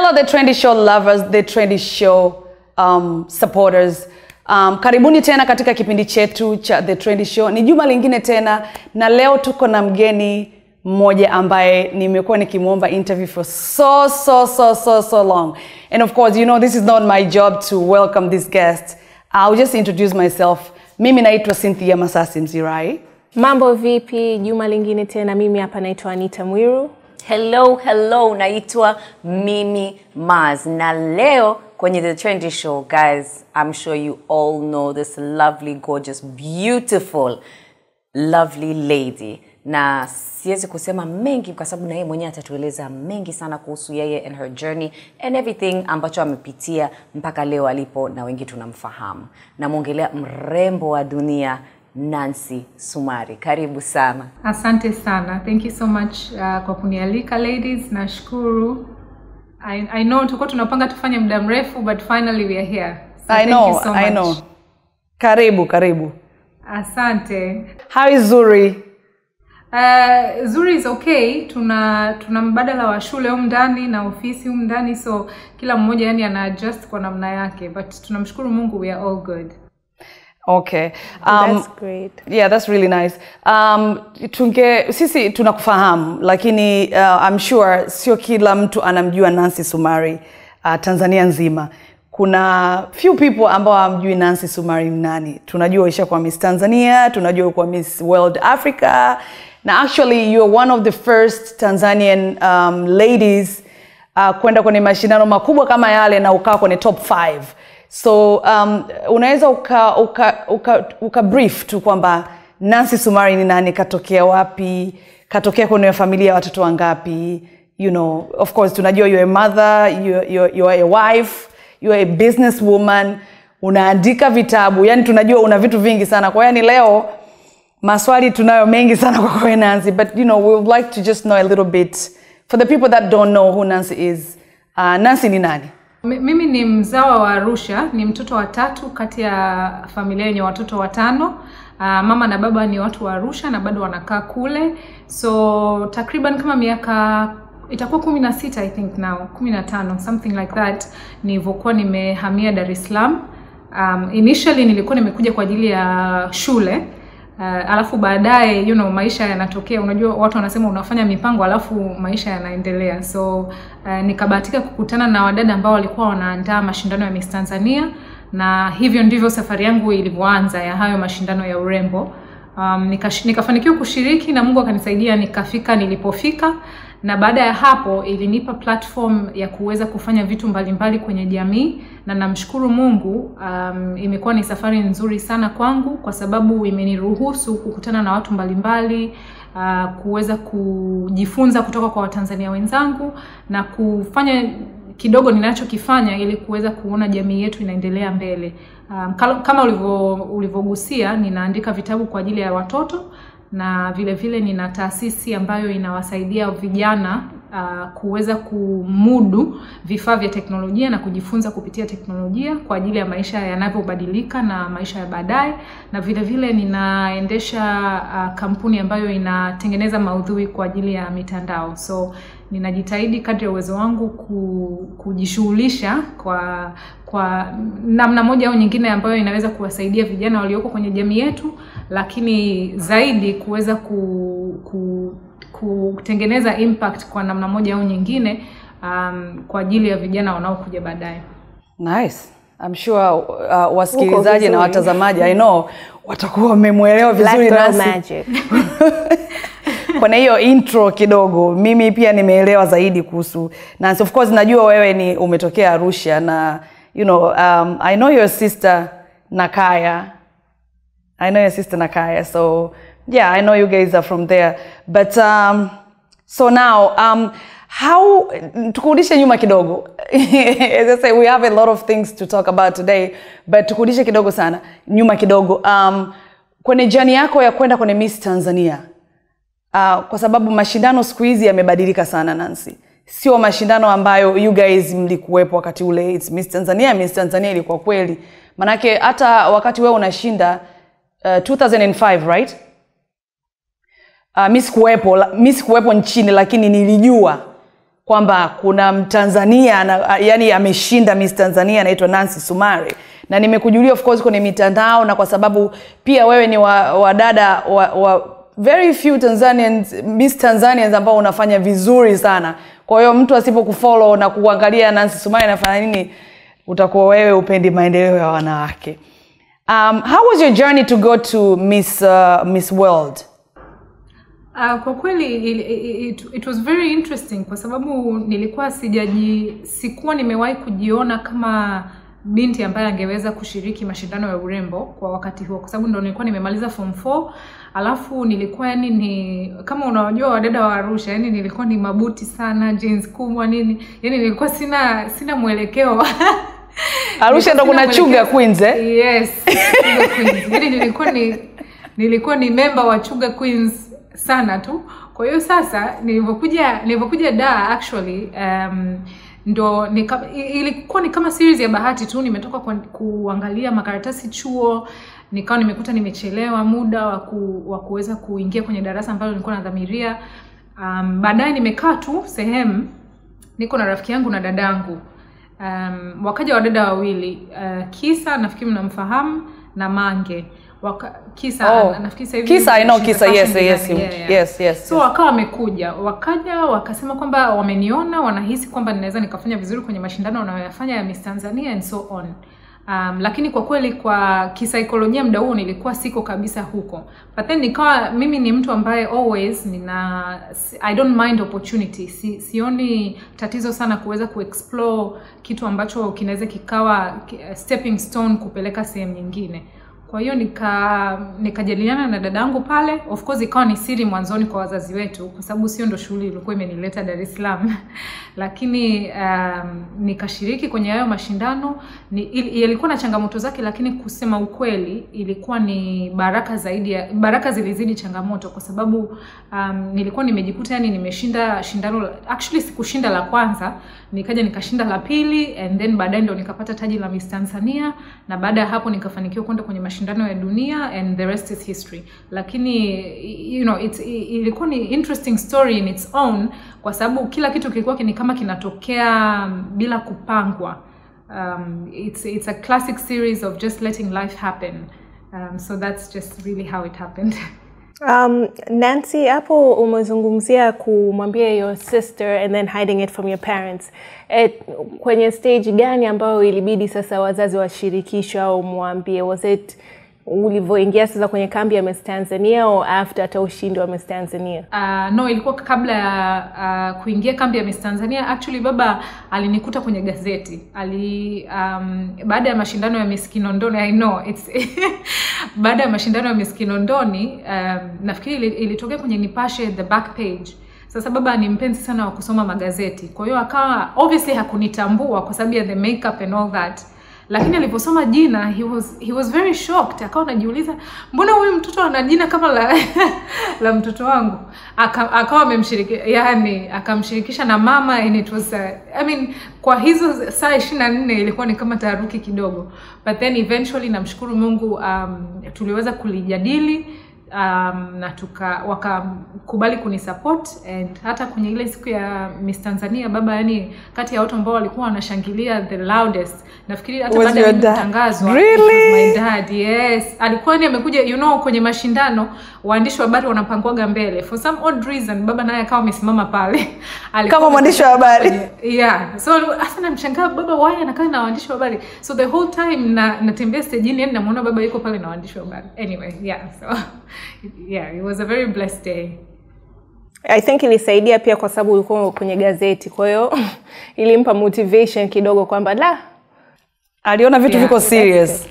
Hello, the Trendy Show lovers, the Trendy Show supporters. Karibuni tena katika kipindi chetu cha The Trendy Show. Ni juma lingine tena na leo tuko na mgeni mmoja ambaye nimekuwa nikimuomba interview for so long. And of course, you know, this is not my job to welcome this guest. I'll just introduce myself. Mimi naitwa Cynthia Masasi Mzirai. Mambo vipi, juma lingine tena, mimi hapa naitwa Anita Mwiru. Hello, naitwa Mimi Maz. Na leo kwenye The Trendy Show, guys, I'm sure you all know this lovely, gorgeous, beautiful, lovely lady. Na siwezi kusema mengi kwa sababu na yeye mwenyewe atatueleza mengi sana kuhusu yeye and her journey and everything ambacho amepitia mpaka leo alipo na wengi tunamfahamu. Na muongelea mrembo wa dunia Nancy Sumari. Karibu sana. Asante sana. Thank you so much kwa kunialika ladies. Nashukuru. I know tulikuwa tunapanga tufanye muda mrefu but finally we are here. So I know. Karibu. Asante. How is Zuri? Zuri is okay. Tuna mbadala wa shule humu ndani na ofisi humu ndani, so kila mmoja yani ana adjust kwa namna yake, but tunamshukuru Mungu we are all good. Okay. That's great. Yeah, that's really nice. Sisi tunakufahamu, lakini I'm sure sio kila mtu anamjua Nancy Sumari Tanzania nzima. Kuna few people ambao hamjui Nancy Sumari ni nani. Tunajua isha kwa Miss Tanzania, tunajua kwa Miss World Africa. Na actually you're one of the first Tanzanian ladies kwenda kwenye mashindano makubwa kama yale na ukaa kwenye top 5. So unaweza uka brief tu kwamba Nancy Sumari ni nani, katokea wapi, katokea kwenye familia watoto wangapi, you know, of course tunajua you're a mother, you're a wife, you're a businesswoman, unaandika vitabu, yani tunajua una vitu vingi sana. Kwa yani leo maswali tunayo mengi sana kwa Nancy, but you know, we would like to just know a little bit for the people that don't know who Nancy is. Nancy ni nani? Mimi ni mzawa wa Arusha, ni mtoto wa 3 kati ya familia yenye watoto 5. Mama na baba ni watu wa Arusha na bado wanakaa kule. So takriban kama miaka itakuwa 16 I think now, 15 something like that, nilivyokuwa nimehamia Dar es Salaam. Initially nilikuwa nimekuja kwa ajili ya shule. Alafu baadaye you know maisha yanatokea, unajua watu wanasema unafanya mipango alafu maisha yanaendelea. So nikabahatika kukutana na wadada ambao walikuwa wanaandaa mashindano ya Miss Tanzania, na hivyo ndivyo safari yangu ilivyoanza ya hayo mashindano ya urembo. Nikafanikiwa kushiriki na Mungu akanisaidia nikafika nilipofika, na baada ya hapo ilinipa platform ya kuweza kufanya vitu mbalimbali kwenye jamii, na namshukuru Mungu. Imekuwa ni safari nzuri sana kwangu kwa sababu imeniruhusu kukutana na watu mbalimbali, kuweza kujifunza kutoka kwa Watanzania wenzangu na kufanya kidogo ninachokifanya ili kuweza kuona jamii yetu inaendelea mbele. Kama ulivyogusia, ninaandika vitabu kwa ajili ya watoto, na vile vile nina taasisi ambayo inawasaidia vijana kuweza kumudu vifaa vya teknolojia na kujifunza kupitia teknolojia kwa ajili ya maisha yanavyobadilika na maisha ya baadaye. Na vile vile ninaendesha kampuni ambayo inatengeneza maudhui kwa ajili ya mitandao. So ninajitahidi kadri ya uwezo wangu kujishughulisha kwa namna moja au nyingine ambayo inaweza kuwasaidia vijana walioko kwenye jamii yetu, lakini zaidi kuweza kutengeneza impact kwa namna moja au nyingine kwa ajili ya vijana wanaokuja baadaye. Nice. I'm sure wasikilizaji na watazamaji I know watakuwa wamemuelewa vizuri Nancy. Kwa hiyo intro kidogo mimi pia nimeelewa zaidi kuhusu Nancy. Of course najua wewe ni umetokea Arusha na you know I know your sister Nakaya. So yeah, I know you guys are from there. But so now how tukurudishe nyuma kidogo. As I say, we have a lot of things to talk about today, but tukurudishe kidogo sana nyuma kidogo. Kwenye journey yako ya kwenda kwenye Miss Tanzania, kwa sababu mashindano siku hizi yamebadilika sana Nancy. Sio mashindano ambayo you guys mlikuwepo wakati ule. It's Miss Tanzania ilikuwa kweli. Manake hata wakati wewe unashinda 2005, right? Miss kuwepo nchini, lakini nilijua kwamba kuna Mtanzania yani ameshinda Miss Tanzania anaitwa Nancy Sumari, na nimekujulia of course kwenye mitandao, na kwa sababu pia wewe ni wadada wa very few Tanzanians, Miss Tanzanians ambao unafanya vizuri sana. Kwa hiyo mtu asipokufollow na kuangalia Nancy Sumari anafanya nini, utakuwa wewe upendi maendeleo ya wanawake. How was your journey to go to Miss World? Kwa kweli it was very interesting kwa sababu sikuwa nimewahi kujiona kama binti ambaye angeweza kushiriki mashindano ya urembo kwa wakati huo, kwa sababu ndo nilikuwa nimemaliza form 4, alafu nilikuwa ni kama unawajua wadada wa Arusha, yani nilikuwa ni mabuti sana, jeans kubwa nini, yani nilikuwa sina mwelekeo. Arusha ndo kuna Chuga Queens Yes, Chuga Queens. Yani nilikuwa ni member wa Chuga Queens sana tu. Kwa hiyo sasa nilipokuja da actually ndo ilikuwa ni kama series ya bahati tu. Nimetoka kuangalia makaratasi chuo, nikawa nimekuta nimechelewa muda wa kuweza kuingia kwenye darasa ambalo nilikuwa nadhamiria. Baadaye nimekaa tu sehemu, niko na rafiki yangu na dadangu. Wakaja wadada wawili, Kisa nafikiri mnamfahamu, na Mange. Kisa nafikiri sasa hivi Kisa, I know Kisa, yes. So wakawa wamekuja, wakaja wakasema kwamba wameniona, wanahisi kwamba ninaweza nikafanya vizuri kwenye mashindano wanayoyafanya ya Miss Tanzania and so on. Lakini kwa kweli kwa kisaikolojia muda huo nilikuwa siko kabisa huko. But then nikawa mimi ni mtu ambaye always I don't mind opportunity. Sioni tatizo sana kuweza kuexplore kitu ambacho kinaweza kikawa stepping stone kupeleka sehemu nyingine. Kwa hiyo nikajadiliana na dadangu pale. Of course ikawa ni siri mwanzoni kwa wazazi wetu kwa sababu sio ndo shughuli ilikuwa imenileta Dar es Salaam. Lakini nikashiriki kwenye hayo mashindano. Yalikuwa na changamoto zake, lakini kusema ukweli ilikuwa ni baraka zilizidi changamoto kwa sababu nilikuwa nimejikuta yani nimeshinda shindano. Actually sikushinda la kwanza, nikaja nikashinda la pili, and then baadaye ndo nikapata taji la Miss Tanzania, na baada ya hapo nikafanikiwa kwenda kwenye mashindano ya dunia, and the rest is history. Lakini ilikuwa ni interesting story in its own kwa sababu kila kitu kilikuwa ni kama kinatokea bila kupangwa. It's a classic series of just letting life happen. So that's just really how it happened. Nancy, hapo umezungumzia kumwambia your sister and then hiding it from your parents. Kwenye stage gani ambayo ilibidi sasa wazazi washirikishwe au muambie? Was it ulivyoingia sasa kwenye kambi ya Miss Tanzania au after hata ushindi wa Miss Tanzania? No, ilikuwa kabla ya kuingia kambi ya Miss Tanzania. Actually baba alinikuta kwenye gazeti. Baada ya mashindano ya Miss Kinondoni, I know it's baada ya mashindano ya Miss Kinondoni, nafikiri ilitokea kwenye Nipashe the back page. Sasa baba ni mpenzi sana wa kusoma magazeti. Kwa hiyo akawa obviously hakunitambua kwa sababu ya the makeup and all that. Lakini aliposoma jina he was very shocked. Akawa anajiuliza, mbona huyu mtoto ana jina kama la mtoto wangu? Akawa akamshirikisha na mama, and it was kwa hizo saa 24 ilikuwa ni kama taharuki kidogo. But then eventually namshukuru Mungu tuliweza kulijadili na wakakubali kunisupport, and hata kwenye ile siku ya Miss Tanzania baba yani kati ya watu ambao walikuwa wanashangilia the loudest, nafikiri hata baada ya kutangazwa, really? My dad, yes, alikuwa ni amekuja kwenye mashindano waandishi wa habari wanapangwaga mbele for some odd reason, baba naye akawa amesimama pale kama mwandishi wa habari. Yeah, so hasa namshangaa baba why anakaa na waandishi wa habari. So the whole time natembea stage yani namuona baba yuko pale na waandishi wa habari. Anyway, yeah, so yeah, it was a very blessed day. I think ilisaidia pia kwa sababu ulikuwa kwenye gazeti. Kwa hiyo ilimpa motivation kidogo kwamba aliona vitu viko serious.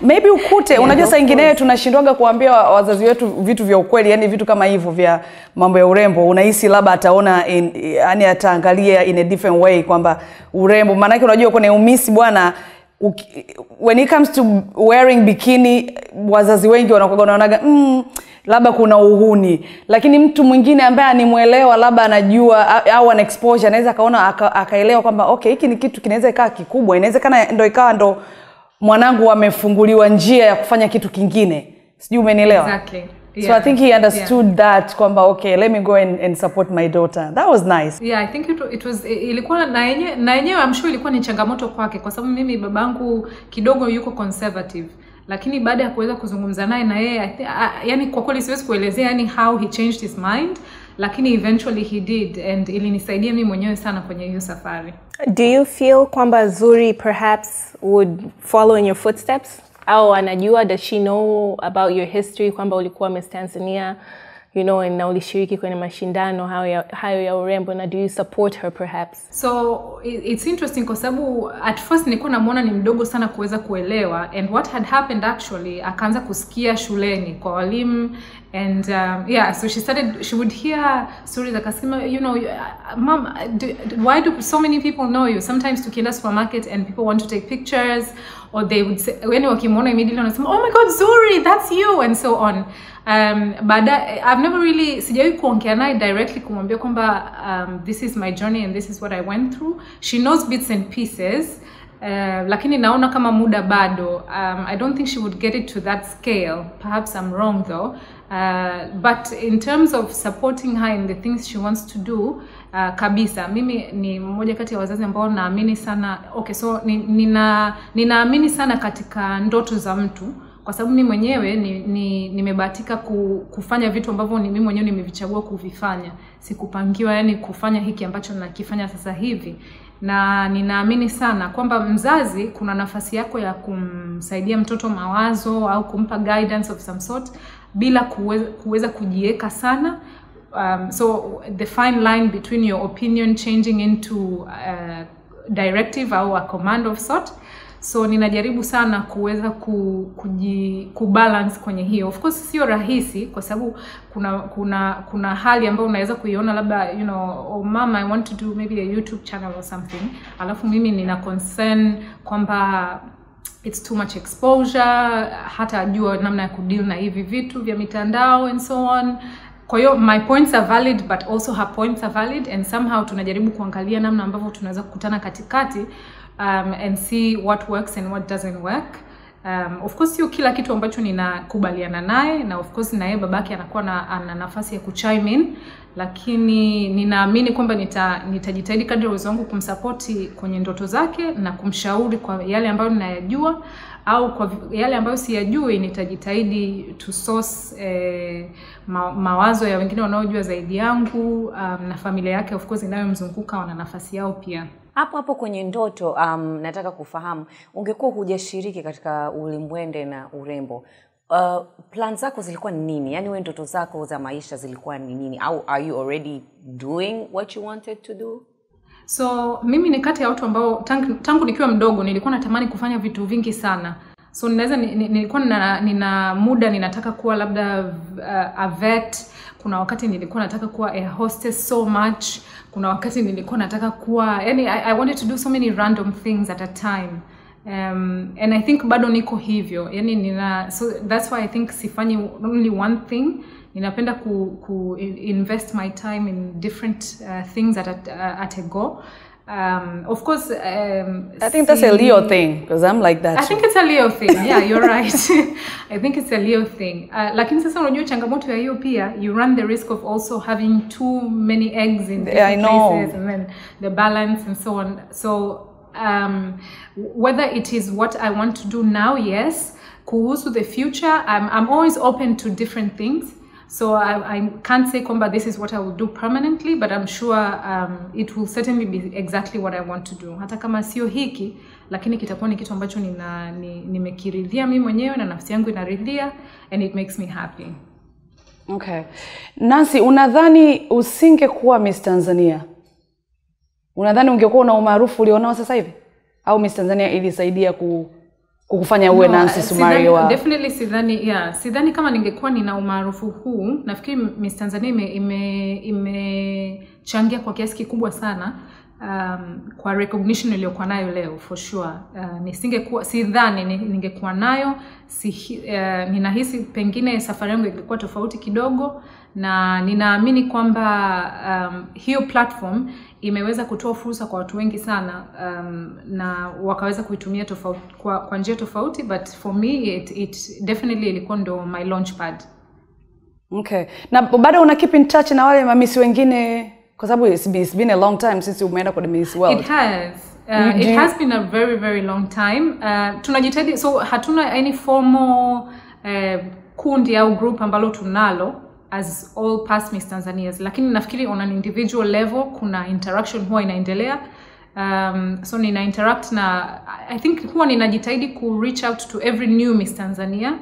Maybe ukute, unajua saa nyingine tunashindwaga kuambia wazazi wetu vitu vya ukweli, yani vitu kama hivyo vya mambo ya urembo. Unahisi labda ataona yani ataangalia in a different way kwamba urembo, maana yake unajua kwenye umisi bwana, when it comes to wearing bikini wazazi wengi wanaonaga labda kuna uhuni, lakini mtu mwingine ambaye animwelewa labda anajua au ana exposure anaweza kaona akaelewa kwamba okay, hiki ni kitu kinaweza ikawa kikubwa, inawezekana ndo mwanangu amefunguliwa njia ya kufanya kitu kingine. Sijui umenielewa? So I think he understood that kwamba okay, let me go and support my daughter. That was nice. Yeah, I think it was ilikuwa na yenyewe I'm sure ilikuwa ni changamoto kwake kwa sababu mimi babangu kidogo yuko conservative. Lakini baada ya kuweza kuzungumza naye na yeye yani kwa kweli siwezi kuelezea yani how he changed his mind, lakini eventually he did, and ilinisaidia mimi mwenyewe sana kwenye hiyo safari. Do you feel kwamba Zuri perhaps would follow in your footsteps? Au anajua, does she know about your history kwamba ulikuwa Miss Tanzania, you know, na ulishiriki kwenye mashindano hayo ya urembo, na do you support her perhaps? So it's interesting kwa sababu at first nilikuwa namuona ni mdogo sana kuweza kuelewa, and what had happened actually akaanza kusikia shuleni kwa walimu, and so she would hear stories akasema, you know, mom, why do so many people know you? Sometimes tukienda supermarket and people want to take pictures, or they would say, when wakimwona immediately wanasema, oh my god, Zuri, that's you, and so on. But I've never really sijawahi kuongea naye directly kumwambia kwamba this is my journey and this is what I went through. She knows bits and pieces, lakini naona kama muda bado. I don't think she would get it to that scale. Perhaps I'm wrong though. But in terms of supporting her in the things she wants to do, kabisa mimi ni mmoja kati ya wazazi ambao naamini sana. Okay, so ninaamini sana katika ndoto za mtu, kwa sababu mimi mwenyewe nimebahatika kufanya vitu ambavyo mimi mwenyewe nimevichagua kuvifanya. Sikupangiwa yani kufanya hiki ambacho nakifanya sasa hivi. Na ninaamini sana kwamba mzazi kuna nafasi yako ya kumsaidia mtoto mawazo au kumpa guidance of some sort bila kuweza kujieka sana. So the fine line between your opinion changing into directive au a command of sort. So ninajaribu sana kuweza kubalance kwenye hiyo. Of course sio rahisi kwa sababu kuna hali ambayo unaweza kuiona labda, you know, oh mama, I want to do maybe a YouTube channel or something. Alafu mimi nina concern kwamba it's too much exposure, hata ajua namna ya kudeal na hivi vitu vya mitandao and so on. Kwa hiyo my points are valid but also her points are valid, and somehow tunajaribu kuangalia namna ambavyo tunaweza kukutana katikati and see what works and what doesn't work. Of course sio kila kitu ambacho ninakubaliana naye, na of course naye babake anakuwa ana nafasi ya kuchime in, lakini ninaamini kwamba nitajitahidi kadri uwezo wangu kumsupport kwenye ndoto zake na kumshauri kwa yale ambayo ninayajua, au kwa yale ambayo siyajui nitajitahidi to source mawazo ya wengine wanaojua zaidi yangu, na familia yake of course inayomzunguka wana nafasi yao pia. Hapo kwenye ndoto nataka kufahamu, ungekuwa hujashiriki katika ulimbwende na urembo, plan zako zilikuwa nini? Yani wewe ndoto zako za maisha zilikuwa ni nini? Au are you already doing what you wanted to do? So mimi ni kati ya watu ambao tangu nikiwa mdogo nilikuwa natamani kufanya vitu vingi sana. So nilikuwa nina muda ninataka kuwa labda a vet. Kuna wakati nilikuwa nataka kuwa a hostess so much. Kuna wakati nilikuwa nataka kuwa, yani I wanted to do so many random things at a time. And I think bado niko hivyo. Yani so that's why I think sifanyi only one thing. Ninapenda ku invest my time in different things at a go. Of course, I think that's a Leo thing, because I'm like that. I think it's a Leo thing. Yeah, you're right. I think it's a Leo thing. Lakini sasa unajua changamoto ya hiyo pia, you run the risk of also having too many eggs in different places, and then the balance and so on. So whether it is what I want to do now, yes. Kuhusu the future, I'm always open to different things. So I can't say kwamba this is what I will do permanently, but I'm sure it will certainly be exactly what I want to do. Hata kama sio hiki, lakini kitakuwa ni kitu ambacho nimekiridhia mimi mwenyewe na nafsi yangu inaridhia, and it makes me happy. Okay. Nancy, unadhani usingekuwa Miss Tanzania? Unadhani ungekuwa na umaarufu ulionao sasa hivi? Au Miss Tanzania ilisaidia kukufanya uwe Nancy Sumari wa? Definitely sidhani kama ningekuwa nina umaarufu huu. Nafikiri Miss Tanzania imechangia kwa kiasi kikubwa sana kwa recognition iliyokuwa nayo leo, for sure. Sidhani ningekuwa nayo, ninahisi pengine safari yangu ingekuwa tofauti kidogo, na ninaamini kwamba hiyo platform imeweza kutoa fursa kwa watu wengi sana, na wakaweza kuitumia kwa njia tofauti, but for me it definitely ilikuwa ndo my launch pad. Okay. Na bado una keep in touch na wale mamisi wengine kwa sababu it's been a long time since umeenda kwa the Miss World. It has. It has been a very, very long time. Tunajitahidi, so hatuna any formal kundi au group ambalo tunalo as all past Miss Tanzanias. Lakini nafikiri on an individual level kuna interaction huwa inaendelea. So nina interact na, I think huwa ninajitahidi ku reach out to every new Miss Tanzania.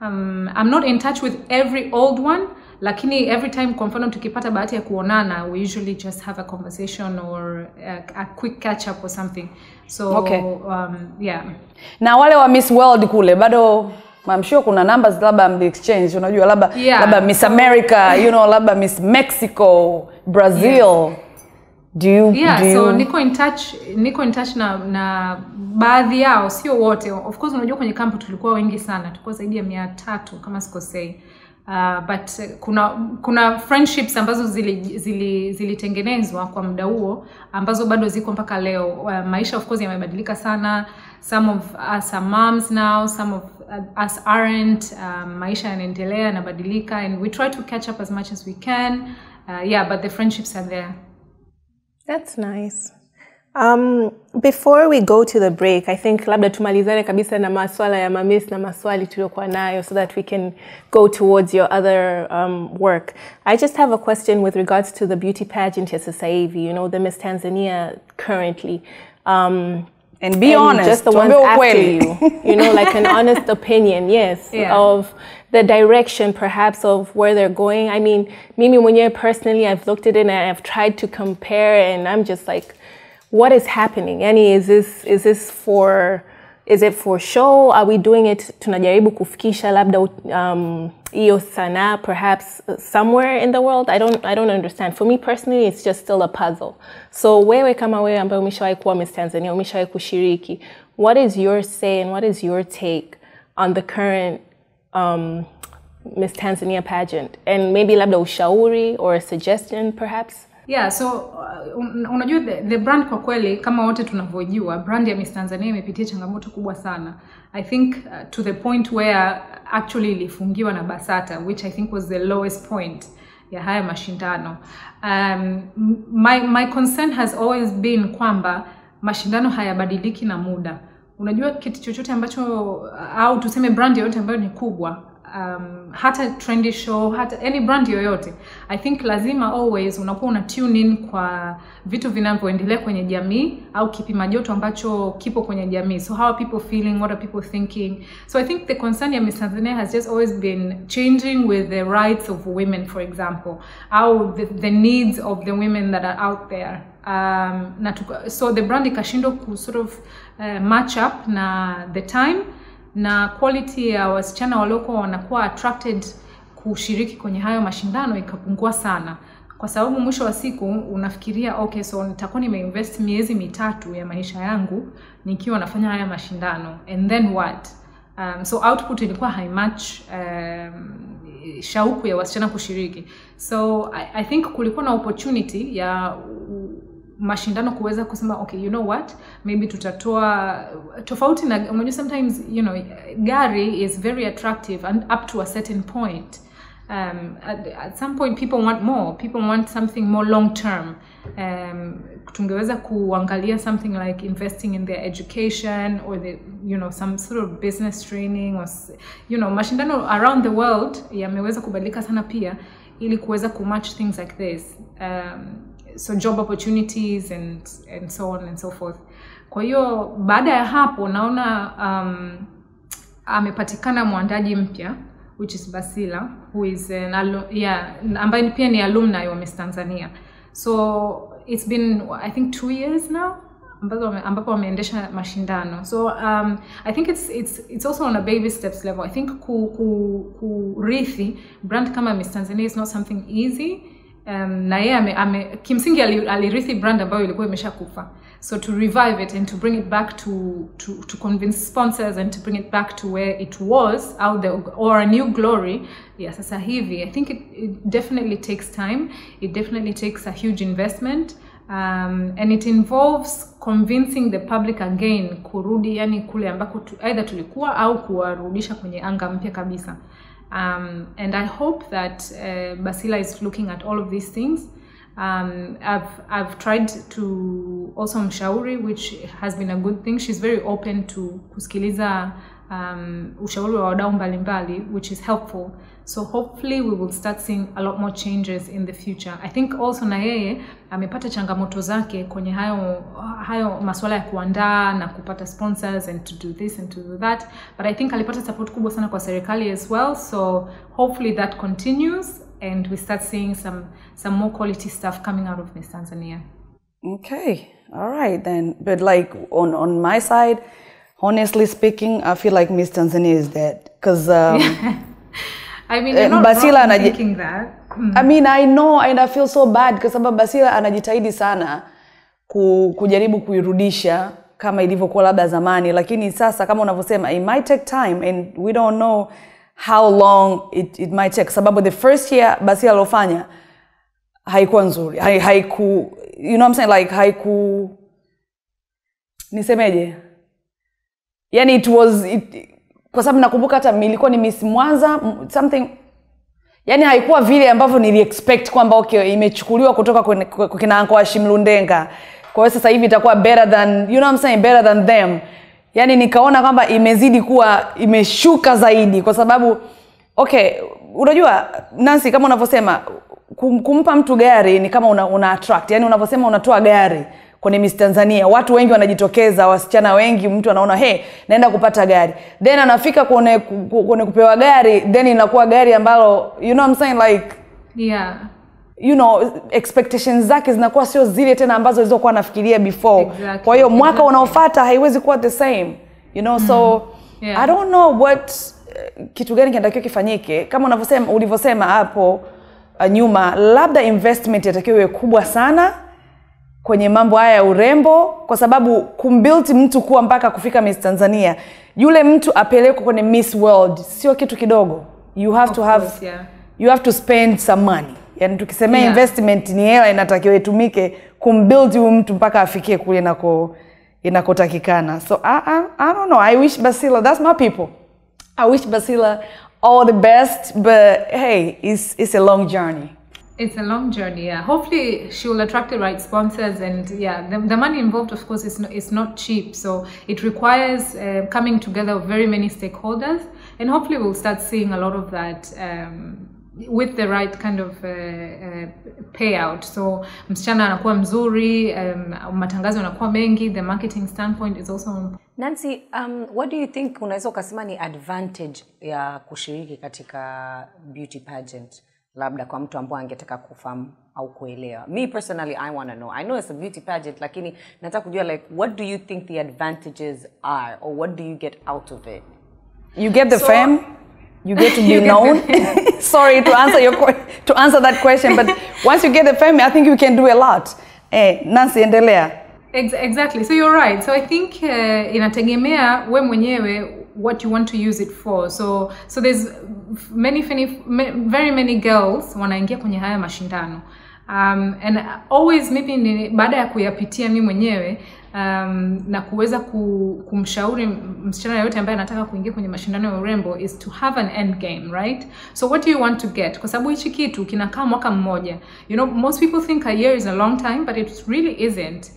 I'm not in touch with every old one, lakini every time kwa mfano tukipata bahati ya kuonana, we usually just have a conversation or a quick catch up or something. So okay. Yeah. Na wale wa Miss World kule bado I'm sure kuna numbers labda exchange, unajua labda Miss America, you know, labda Miss Mexico, Brazil. Yes. Do you so niko in touch na baadhi yao, sio wote. Of course unajua kwenye kampu tulikuwa wengi sana, tulikuwa zaidi ya 300 kama sikosei. But kuna friendships ambazo zilitengenezwa kwa muda huo ambazo bado ziko mpaka leo. Maisha of course yamebadilika sana. Some of us are moms now, some of us aren't. Maisha yanaendelea, yanabadilika, and we try to catch up as much as we can. But the friendships are there. That's nice. Before we go to the break, I think labda tumalizane kabisa na maswala ya mamis na maswali tuliokuwa nayo so that we can go towards your other work. I just have a question with regards to the beauty pageant ya sasa hivi, you know, the Miss Tanzania currently. And be honest, just the ones after you know, like an honest opinion, yes, of the direction perhaps of where they're going. I mean, mimi mwenyewe personally, I've looked at it and I've tried to compare, and I'm just like, what is happening? Yani, is it for show? Are we doing it tunajaribu kufikisha labda iyo sanaa perhaps somewhere in the world? I don't understand. For me personally, it's just still a puzzle. So wewe kama wewe ambaye umeshawahi kuwa Miss Tanzania, umeshawahi kushiriki, what is your say and what is your take on the current Miss Tanzania pageant? And maybe labda ushauri or a suggestion perhaps? Yeah, so unajua the brand kwa kweli kama wote tunavyojua, brand ya Miss Tanzania imepitia changamoto kubwa sana. I think to the point where actually ilifungiwa na Basata, which I think was the lowest point ya haya mashindano. My concern has always been kwamba mashindano hayabadiliki na muda. Unajua kitu chochote ambacho au tuseme brand yoyote ambayo ni kubwa, hata trendy show, hata any brand yoyote, I think lazima always unakuwa una tune in kwa vitu vinavyoendelea kwenye jamii au kipima joto ambacho kipo kwenye jamii. So how are people feeling, what are people thinking? So I think the concern ya Miss Tanzania has just always been changing with the rights of women, for example, au the needs of the women that are out there. So the brand ikashindwa ku sort of match up na the time na quality ya wasichana waliokuwa wanakuwa attracted kushiriki kwenye hayo mashindano ikapungua sana. Kwa sababu mwisho wa siku unafikiria okay, so nitakuwa nimeinvest miezi 3 ya maisha yangu nikiwa nafanya haya mashindano, and then what? So output ilikuwa high match shauku ya wasichana kushiriki. So I think kulikuwa na opportunity ya mashindano kuweza kusema okay, you know what, maybe tutatoa tofauti na unajua sometimes, you know, gari is very attractive and up to a certain point. At some point people want more, people want something more long term. Tungeweza kuangalia something like investing in their education or the, you know, some sort of business training or, you know, mashindano around the world yameweza kubadilika sana pia ili kuweza kumatch things like this. So job opportunities and so on and so forth. Kwa hiyo baada ya hapo naona amepatikana mwandaji mpya, which is Basila, who is ambaye pia ni alumni wa Miss Tanzania. So it's been I think 2 years now ambapo wameendesha mashindano. So I think it's also on a baby steps level. I think kurithi brand kama Miss Tanzania is not something easy. Na yeye kimsingi alirithi brand ambayo ilikuwa imeshakufa. So to revive it and to bring it back to convince sponsors and to bring it back to where it was out there, or a new glory, sasa hivi, I think it definitely takes time. It definitely takes a huge investment. And it involves convincing the public again kurudi yani kule ambako either tulikuwa au kuwarudisha kwenye anga mpya kabisa. And I hope that Basila is looking at all of these things. I've tried to also mshauri, which has been a good thing. She's very open to kusikiliza ushauri wa wadau mbalimbali, which is helpful. So hopefully we will start seeing a lot more changes in the future. I think also na yeye amepata changamoto zake kwenye hayo masuala ya kuandaa na kupata sponsors and to do this and to do that. But I think alipata support kubwa sana kwa serikali as well. So hopefully that continues and we start seeing some more quality stuff coming out of Miss Tanzania. Okay, all right then. But like on my side, honestly speaking, I feel like Miss Tanzania is dead because I mean, you're not wrong in thinking that. I mean, I know and I feel so bad because sababu Basila anajitahidi sana kujaribu kuirudisha kama ilivyokuwa labda zamani, lakini sasa kama unavyosema it might take time and we don't know how long it might take. Sababu the first year Basila alofanya haikuwa nzuri. Haiku, you know what I'm saying, like haiku, nisemeje? Yani it was kwa sababu nakumbuka hata nilikuwa ni Miss Mwanza something, yani haikuwa vile ambavyo nili expect kwamba okay imechukuliwa kutoka kwa kina Uncle Ashimlundenga, kwa hiyo sasa hivi itakuwa better than, you know what I'm saying, better than them. Yani nikaona kwamba imezidi kuwa imeshuka zaidi kwa sababu okay, unajua Nancy, kama unavyosema kumpa mtu gari ni kama una attract, yani unavyosema unatoa gari kwenye Miss Tanzania, watu wengi wanajitokeza, wasichana wengi, mtu anaona hey naenda kupata gari, then anafika kwenye kupewa gari, then inakuwa gari ambalo, you know what I'm saying, like yeah, you know, expectations zake zinakuwa sio zile tena ambazo alizokuwa anafikiria before. Exactly. Kwa hiyo mwaka unaofuata haiwezi kuwa the same, you know. So yeah. I don't know what kitu gani kinatakiwa kifanyike, kama ulivyosema hapo nyuma, labda investment yatakiwa iwe kubwa sana kwenye mambo haya ya urembo, kwa sababu kumbuild mtu kuwa mpaka kufika Miss Tanzania, yule mtu apelekwe kwenye Miss World sio kitu kidogo. You have to have, you have to spend some money. Yani tukisema investment ni hela inatakiwa itumike kumbuild huyu mtu mpaka afikie kule inakotakikana. So I don't know, I wish Basila, that's my people, I wish Basila all the best, but hey, it's a long journey. It's a long journey, yeah. Hopefully she will attract the right sponsors, and yeah, the money involved, of course, is not cheap. So it requires coming together of very many stakeholders, and hopefully we'll start seeing a lot of that with the right kind of payout. So msichana anakuwa mzuri, matangazo yanakuwa mengi, the marketing standpoint is also. Nancy, what do you think unaweza kusema ni advantage ya kushiriki katika beauty pageant? Labda kwa mtu ambaye angetaka kufahamu au kuelewa. Me personally, I want to know. I know it's a beauty pageant, lakini nataka kujua, like, what do you think the advantages are, or what do you get out of it? You get the fame, you get to be known. Sorry to answer that question, but once you get the fame, I think you can do a lot. Nancy, endelea. Exactly. So you're right. So I think inategemea we mwenyewe what you want to use it for. So there's very many girls wanaingia kwenye haya mashindano. And always maybe baada ya kuyapitia mimi mwenyewe na kuweza kumshauri msichana yote ambaye anataka kuingia kwenye mashindano ya urembo is to have an end game, right? So what do you want to get? Kwa sababu hichi kitu kinakaa mwaka mmoja. You know, most people think a year is a long time, but it really isn't.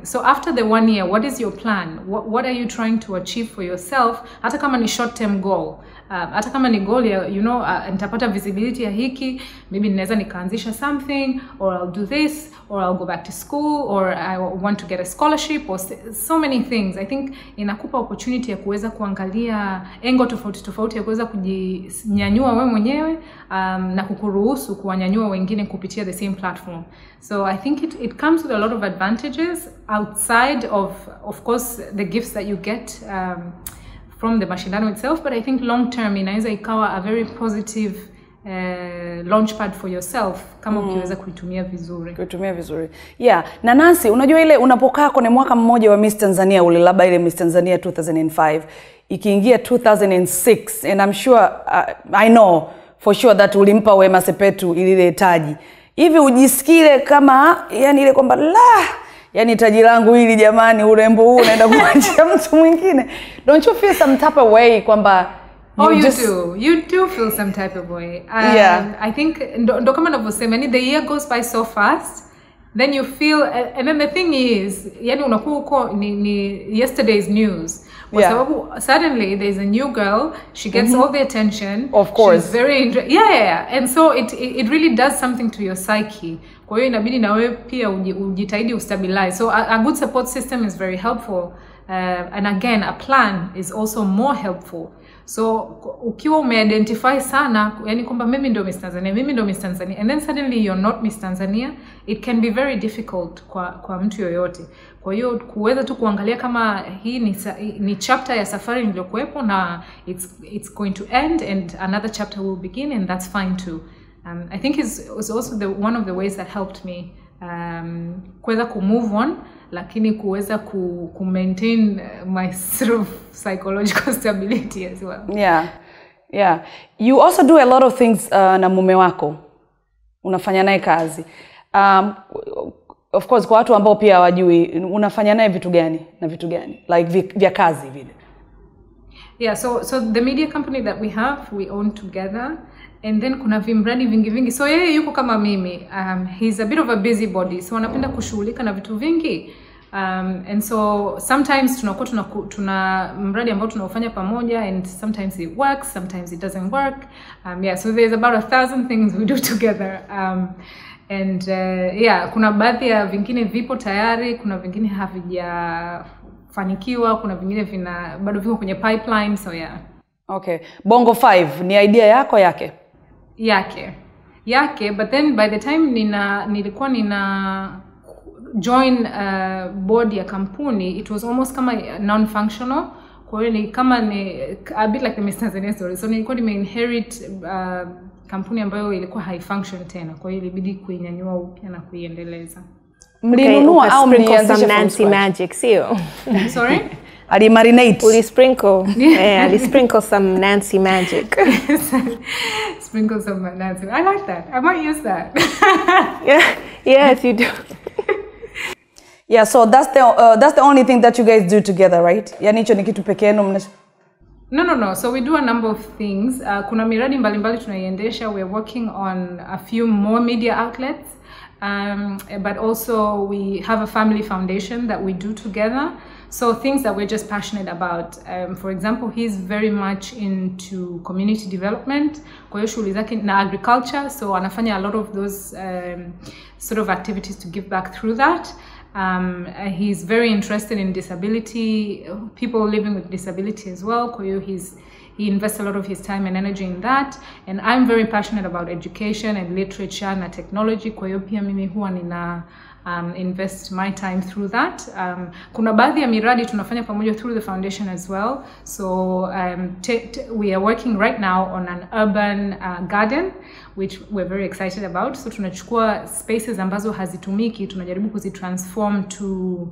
So after the 1 year, what is your plan? What are you trying to achieve for yourself? Hata kama ni short term goal. Hata kama ni goal ya, you know, nitapata visibility ya hiki, maybe ninaweza nikaanzisha something, or I'll do this, or I'll go back to school, or I want to get a scholarship, or so many things. I think inakupa opportunity ya kuweza kuangalia engo tofauti ya kuweza kujinyanyua wewe mwenyewe na kukuruhusu kuwanyanyua wengine kupitia the same platform. So I think it comes with a lot of advantages outside of course the gifts that you get from the mashindano itself, but I think long term inaweza ikawa a very positive launchpad for yourself kama ukiweza kuitumia vizuri. Yeah, na Nancy, unajua ile unapokaa kwenye mwaka mmoja wa Miss Tanzania ule, labda ile Miss Tanzania 2005 ikiingia 2006, and I'm sure I know for sure that ulimpa Wema Sepetu ile taji. Hivi ujisikile kama yani ile kwamba yani taji langu hili jamani, urembo huu unaenda kumwachia mtu mwingine? Don't you feel some type of way kwamba Oh, you do feel some type of way. Yeah. I think ndo kama navyosema, the year goes by so fast, then you feel, and then the thing is, yani unakuwa uko ni yesterday's news. Kwa sababu suddenly there's a new girl, she gets all the attention. Of course. She's very and so it really does something to your psyche. Kwa hiyo inabidi na wewe pia ujitahidi ustabilize. So a good support system is very helpful. And again, a plan is also more helpful. So ukiwa umeidentify sana, yani kwamba mimi ndo Miss Tanzania, and then suddenly you're not Miss Tanzania, it can be very difficult kwa mtu yoyote. Kwa hiyo kuweza tu kuangalia kama hii ni chapter ya safari niliyokuepo na it's going to end and another chapter will begin, and that's fine too. I think is also one of the ways that helped me kuweza move on, lakini kuweza maintain my sort of psychological stability as well. Yeah. You also do a lot of things na mume wako. Unafanya naye kazi. Of course, kwa watu ambao pia hawajui, unafanya naye vitu gani na vitu gani? Like vya kazi vile. Yeah, so the media company that we have, we own together. And then kuna vimradi vingi. So yeye yuko kama mimi. He's a bit of a busybody. So anapenda kushughulika na vitu vingi. And so sometimes tuna mradi ambao tunaufanya pamoja, and sometimes it works, sometimes it doesn't work. So there's about 1,000 things we do together. And kuna baadhi ya vingine vipo tayari, kuna vingine havijafanikiwa, kuna vingine bado viko kwenye pipeline, so yeah. Okay. Bongo 5 ni idea yako yake? Yake, but then by the time nilikuwa join board ya kampuni, it was almost kama non-functional. Kwa hiyo ni kama a bit like the Miss Tanzania story. So nilikuwa inherit kampuni ambayo ilikuwa high-function tena. Kwa hiyo ilibidi kuinyanyua upya na kuiendeleza. Mlinunua au mlianzisha from Nancy magic, sio? Sorry? Ali marinate. Uli sprinkle some Nancy magic. Sprinkle some Nancy. I like that. I might use that. Yes, you do. Yeah, so that's the only thing that you guys do together, right? Yani hicho ni kitu pekee yenu? No. So we do a number of things. Kuna miradi mbalimbali tunaiendesha. We're working on a few more media outlets. But also we have a family foundation that we do together. So things that we're just passionate about. For example, he's very much into community development. Kwa hiyo shughuli zake na agriculture. So anafanya a lot of those sort of activities to give back through that. He's very interested in disability, people living with disability as well. Kwa hiyo he invests a lot of his time and energy in that. And I'm very passionate about education and literature and technology. Kwa hiyo pia mimi huwa nina invest my time through that. Kuna baadhi ya miradi tunafanya pamoja through the foundation as well. So we are working right now on an urban garden, which we're very excited about. So tunachukua spaces ambazo hazitumiki, tunajaribu kuzitransform to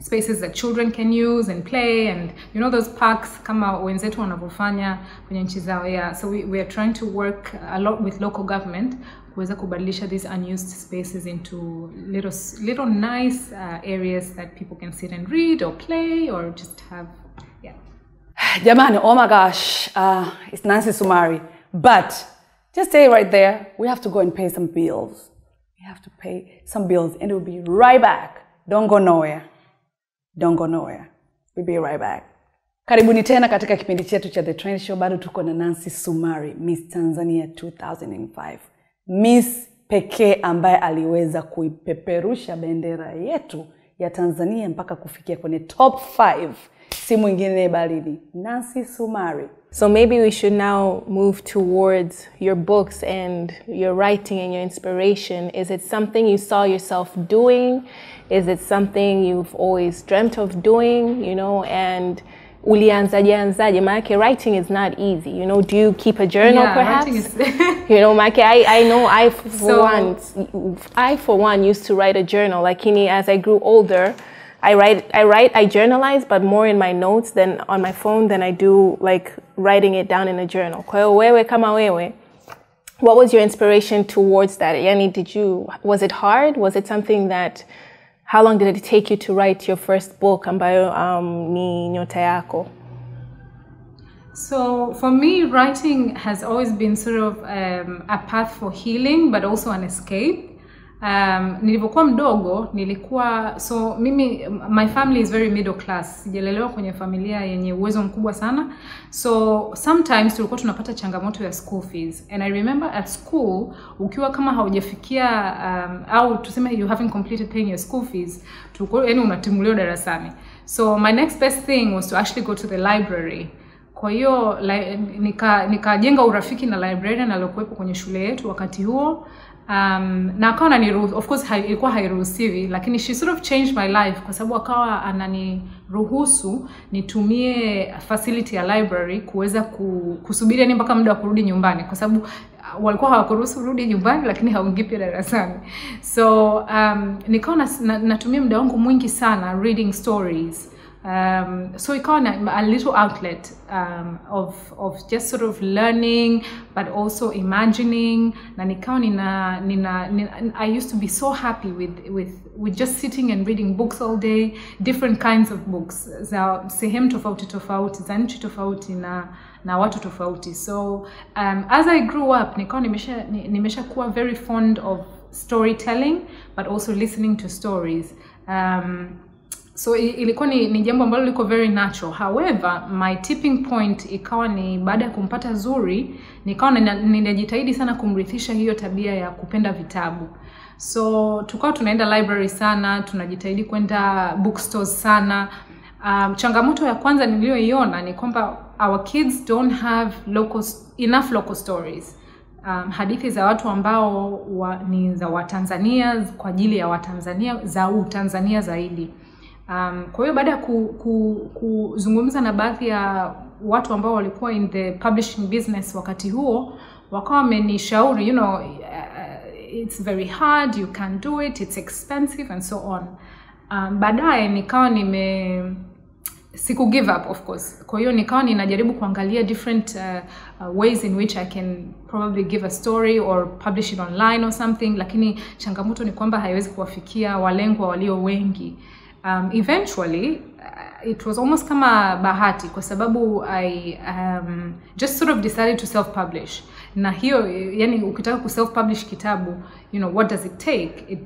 spaces that children can use and play, and you know those parks kama wenzetu wanavyofanya kwenye nchi zao. So we are trying to work a lot with local government kuweza kubadilisha these unused spaces into little nice areas that people can sit and read or play or just have. Jamani, oh my gosh, it's Nancy Sumari, but just stay right there. We have to go and pay some bills. We have to pay some bills, and we'll be right back. Don't go nowhere. We'll be right back. Karibuni tena katika kipindi chetu cha The Trend Show. Bado tuko na Nancy Sumari, Miss Tanzania 2005. Miss pekee ambaye aliweza kuipeperusha bendera yetu ya Tanzania mpaka kufikia kwenye top 5. Si mwingine bali ni Nancy Sumari. So maybe we should now move towards your books and your writing and your inspiration. Is it something you saw yourself doing? Is it something you've always dreamt of doing, you know, and ulianzaje? Maana writing is not easy, you know. Do you keep a journal perhaps? Writing is you know, Maana I know I for one used to write a journal. Lakini as I grew older, I journalize, but more in my notes than on my phone than I do like writing it down in a journal. Kwa hiyo wewe kama wewe, what was your inspiration towards that? Yani, was it hard? Was it something that, how long did it take you to write your first book ambayo ni Nyota Yako? So for me, writing has always been sort of a path for healing, but also an escape. Nilipokuwa mdogo, so mimi, my family is very middle class. Sijalelewa kwenye familia yenye uwezo mkubwa sana. So sometimes tulikuwa tunapata changamoto ya school fees. And I remember at school, ukiwa kama haujafikia, au tuseme you haven't completed paying your school fees, tulikuwa yani unatimuliwa darasani. So my next best thing was to actually go to the library. Kwa hiyo nikajenga urafiki na librarian aliyokuwepo kwenye shule yetu wakati huo. Na akawa ananiruhusu, of course ilikuwa hairuhusiwi, lakini she sort of changed my life kwa sababu akawa ananiruhusu nitumie facility ya library kuweza kusubiri yani mpaka muda wa kurudi nyumbani, kwa sababu walikuwa hawakuruhusu rudi nyumbani lakini haungii pia darasani. So nikawa natumia muda wangu mwingi sana reading stories. So ikawa a little outlet of just sort of learning but also imagining. Na nikawa I used to be so happy with just sitting and reading books all day, different kinds of books za sehemu tofauti tofauti, za nchi tofauti na watu tofauti. So as I grew up, nikawa nimesha kuwa very fond of storytelling but also listening to stories. So ilikuwa ni jambo ambalo liko very natural. However, my tipping point ikawa ni baada ya kumpata Zuri, nikawa ninajitahidi sana kumrithisha hiyo tabia ya kupenda vitabu. So tukawa tunaenda library sana, tunajitahidi kwenda bookstores sana. Changamoto ya kwanza niliyoiona ni kwamba our kids don't have enough local stories. Hadithi za watu ambao ni za Watanzania, kwa ajili ya Watanzania, za Utanzania zaidi. Kwa hiyo baada ya kuzungumza na baadhi ya watu ambao walikuwa in the publishing business wakati huo, wakawa wamenishauri, you know, it's very hard, you can't do it, it's expensive and so on. Baadaye nikawa siku give up, of course. Kwa hiyo nikawa ninajaribu kuangalia different ways in which I can probably give a story or publish it online or something, lakini changamoto ni kwamba haiwezi kuwafikia walengwa walio wengi. Eventually, it was almost kama bahati kwa sababu I just sort of decided to self-publish. Na hiyo, yani ukitaka ku-self-publish kitabu, you know, what does it take? It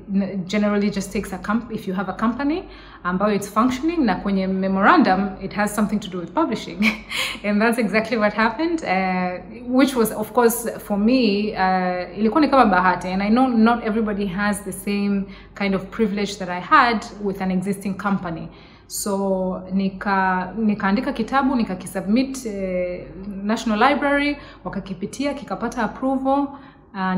generally just takes if you have a company ambayo it's functioning, na kwenye memorandum, it has something to do with publishing. And that's exactly what happened, which was, of course, for me, ilikuwa ni kama bahati. And I know not everybody has the same kind of privilege that I had with an existing company. So nikaandika kitabu, nikakisubmit National Library, wakakipitia, kikapata approval,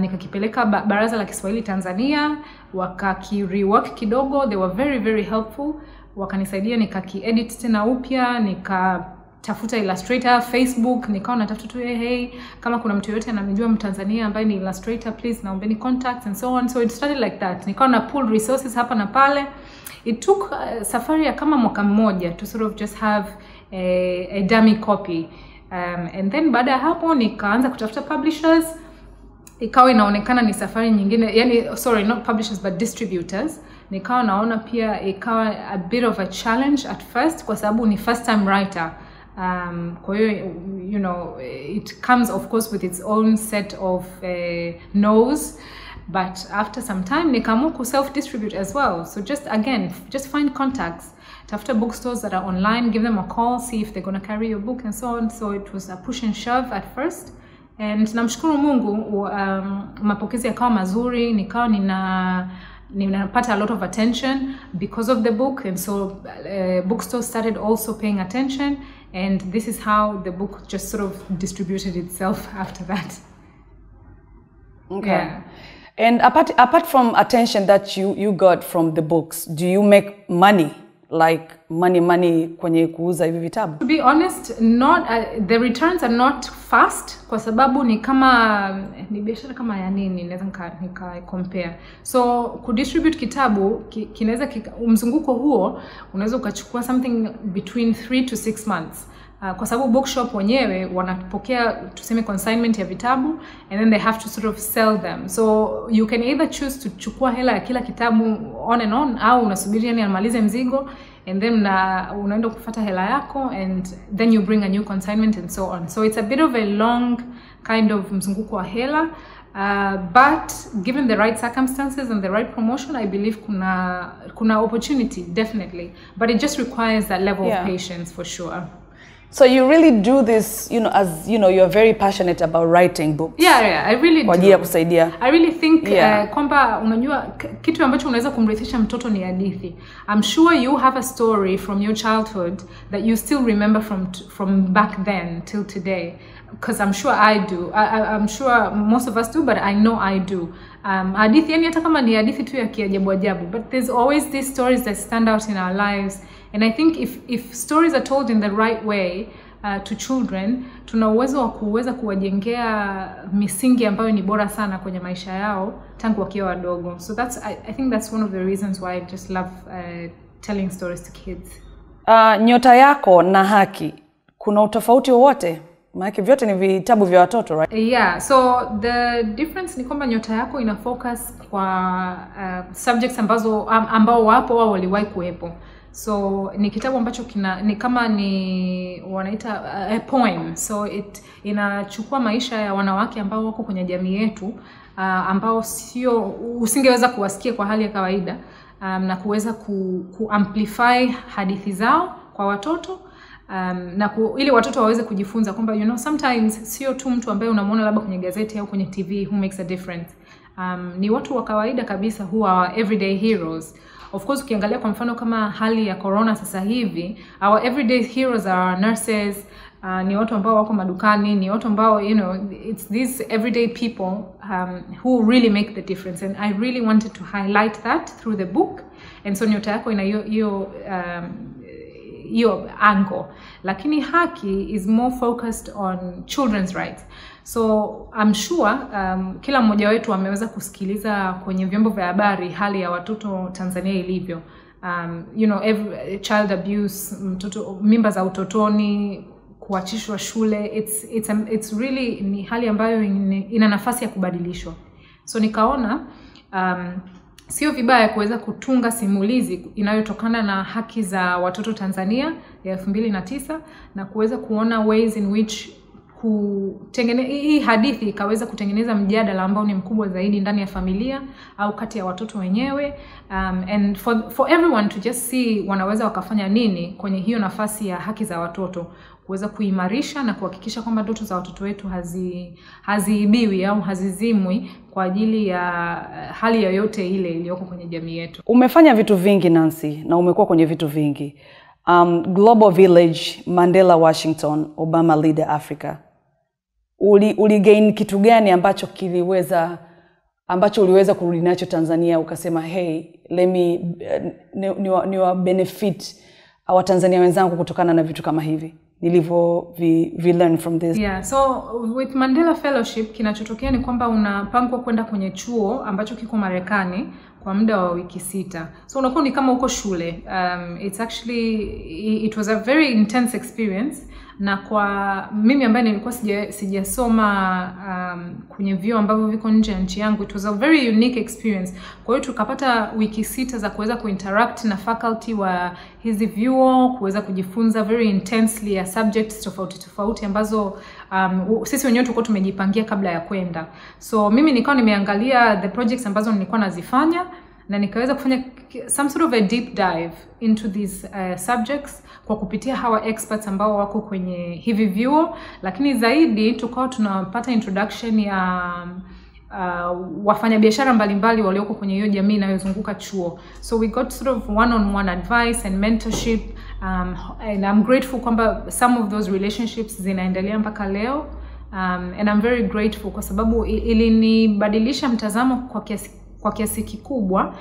nikakipeleka Baraza la Kiswahili Tanzania, wakakirework kidogo, they were very very helpful, wakanisaidia nikakiedit tena upya, nikatafuta illustrator Facebook, nikawa natafuta tu hey, kama kuna mtu yote anamjua Mtanzania ambaye ni illustrator, please naombeni contacts and so on. So it started like that. Nikawa na pull resources hapa na pale. It took safari ya kama mwaka mmoja to sort of just have a dummy copy. And then baada ya hapo nikaanza kutafuta publishers. Ikawa inaonekana ni safari nyingine, yani sorry, not publishers but distributors. Nikawa naona pia ikawa a bit of a challenge at first kwa sababu ni first time writer. Kwa hiyo, you know, it comes of course with its own set of no's. But after some time, nikaamua ku self-distribute as well. So just find contacts. Tafuta bookstores that are online, give them a call, see if they're going to carry your book and so on. So it was a push and shove at first. And namshukuru Mungu, mapokezi yakawa mazuri, nikawa ninapata a lot of attention because of the book. And so bookstores started also paying attention. And this is how the book just sort of distributed itself after that. Okay. Yeah. And apart from attention that you got from the books, do you make money? Like money kwenye kuuza hivi vitabu? To be honest, not the returns are not fast kwa sababu ni biashara kama ya nini, naweza nika compare. So ku distribute kitabu kinaweza mzunguko huo unaweza ukachukua something between 3 to 6 months. Kwa sababu bookshop wenyewe wanapokea tuseme consignment ya vitabu and then they have to sort of sell them. So you can either choose to chukua hela ya kila kitabu on and on, au unasubiri yani amalize mzigo and then unaenda kufuata hela yako, and then you bring a new consignment and so on. So it's a bit of a long kind of mzunguko wa hela. But given the right circumstances and the right promotion, I believe kuna opportunity, definitely. But it just requires that level of patience for sure. So you really do this, as you're very passionate about writing books. Yeah, I really do. Kwa ajili ya kusaidia. I really think kwamba unajua kitu ambacho unaweza kumrithisha mtoto ni hadithi. I'm sure you have a story from your childhood that you still remember from back then till today. Because I'm sure I do. I'm sure most of us do, but I know I do. Hadithi, yani hata kama ni hadithi tu ya kiajabu ajabu, but there's always these stories that stand out in our lives. And I think if stories are told in the right way to children, tuna uwezo wa kuweza kuwajengea misingi ambayo ni bora sana kwenye maisha yao tangu wakiwa wadogo. So I think that's one of the reasons why I just love telling stories to kids. Nyota yako na Haki, kuna utofauti wowote? Maana vyote ni vitabu vya watoto, right? Yeah, so the difference ni kwamba Nyota yako ina focus kwa subjects ambao wapo au waliwahi kuwepo. So ni kitabu ambacho ni kama wanaita a poem. So inachukua maisha ya wanawake ambao wako kwenye jamii yetu, ambao usingeweza kuwasikia kwa hali ya kawaida, na kuweza kuamplify hadithi zao kwa watoto. Ili watoto waweze kujifunza kwamba sometimes sio tu mtu ambaye unamuona labda kwenye gazeti au kwenye TV who makes a difference. Ni watu wa kawaida kabisa who are everyday heroes. Of course ukiangalia kwa mfano kama hali ya corona sasa hivi, our everyday heroes are nurses, ni watu ambao wako madukani, ni watu ambao it's these everyday people who really make the difference, and I really wanted to highlight that through the book. And so Nyota yako ina hiyo angle, lakini Haki is more focused on children's rights. So I'm sure kila mmoja wetu ameweza kusikiliza kwenye vyombo vya habari hali ya watoto Tanzania ilivyo. Every child abuse, mimba za utotoni, kuachishwa shule, it's really ni hali ambayo ina nafasi ya kubadilishwa. So nikaona sio vibaya kuweza kutunga simulizi inayotokana na haki za watoto Tanzania ya 2009 na kuweza kuona ways in which hii hadithi ikaweza kutengeneza mjadala ambao ni mkubwa zaidi ndani ya familia au kati ya watoto wenyewe, and for everyone to just see wanaweza wakafanya nini kwenye hiyo nafasi ya haki za watoto, kuweza kuimarisha na kuhakikisha kwamba ndoto za watoto wetu haziibiwi au hazizimwi kwa ajili ya hali yoyote ile iliyoko kwenye jamii yetu. Umefanya vitu vingi Nancy, na umekuwa kwenye vitu vingi. Global Village, Mandela Washington, Obama Leader Africa. Uligain kitu gani ambacho uliweza kurudi nacho Tanzania ukasema hey, let me niwa benefit wa Tanzania wenzangu kutokana na vitu kama hivi nilivyo we learn from this? Yeah, so with Mandela Fellowship kinachotokea ni kwamba unapangwa kwenda kwenye chuo ambacho kiko Marekani kwa muda wa wiki 6. So unakuwa ni kama uko shule. It was a very intense experience, na kwa mimi ambaye nilikuwa sijasoma kwenye vyuo ambavyo viko nje ya nchi yangu, it was a very unique experience. Kwa hiyo tukapata wiki 6 za kuweza kuinteract na faculty wa hizi vyuo, kuweza kujifunza very intensely ya subjects tofauti ambazo sisi wenyewe tulikuwa tumejipangia kabla ya kwenda. So mimi nikawa nimeangalia the projects ambazo nilikuwa nazifanya, na nikaweza kufanya some sort of a deep dive into these subjects kwa kupitia hawa experts ambao wako kwenye hivi vyuo, lakini zaidi tukawa tunapata introduction ya wafanyabiashara mbalimbali walioko kwenye hiyo jamii inayozunguka chuo. So we got sort of one-on-one advice and mentorship, and I'm grateful kwamba some of those relationships zinaendelea mpaka leo, and I'm very grateful kwa sababu ilinibadilisha mtazamo kwa kiasi kikubwa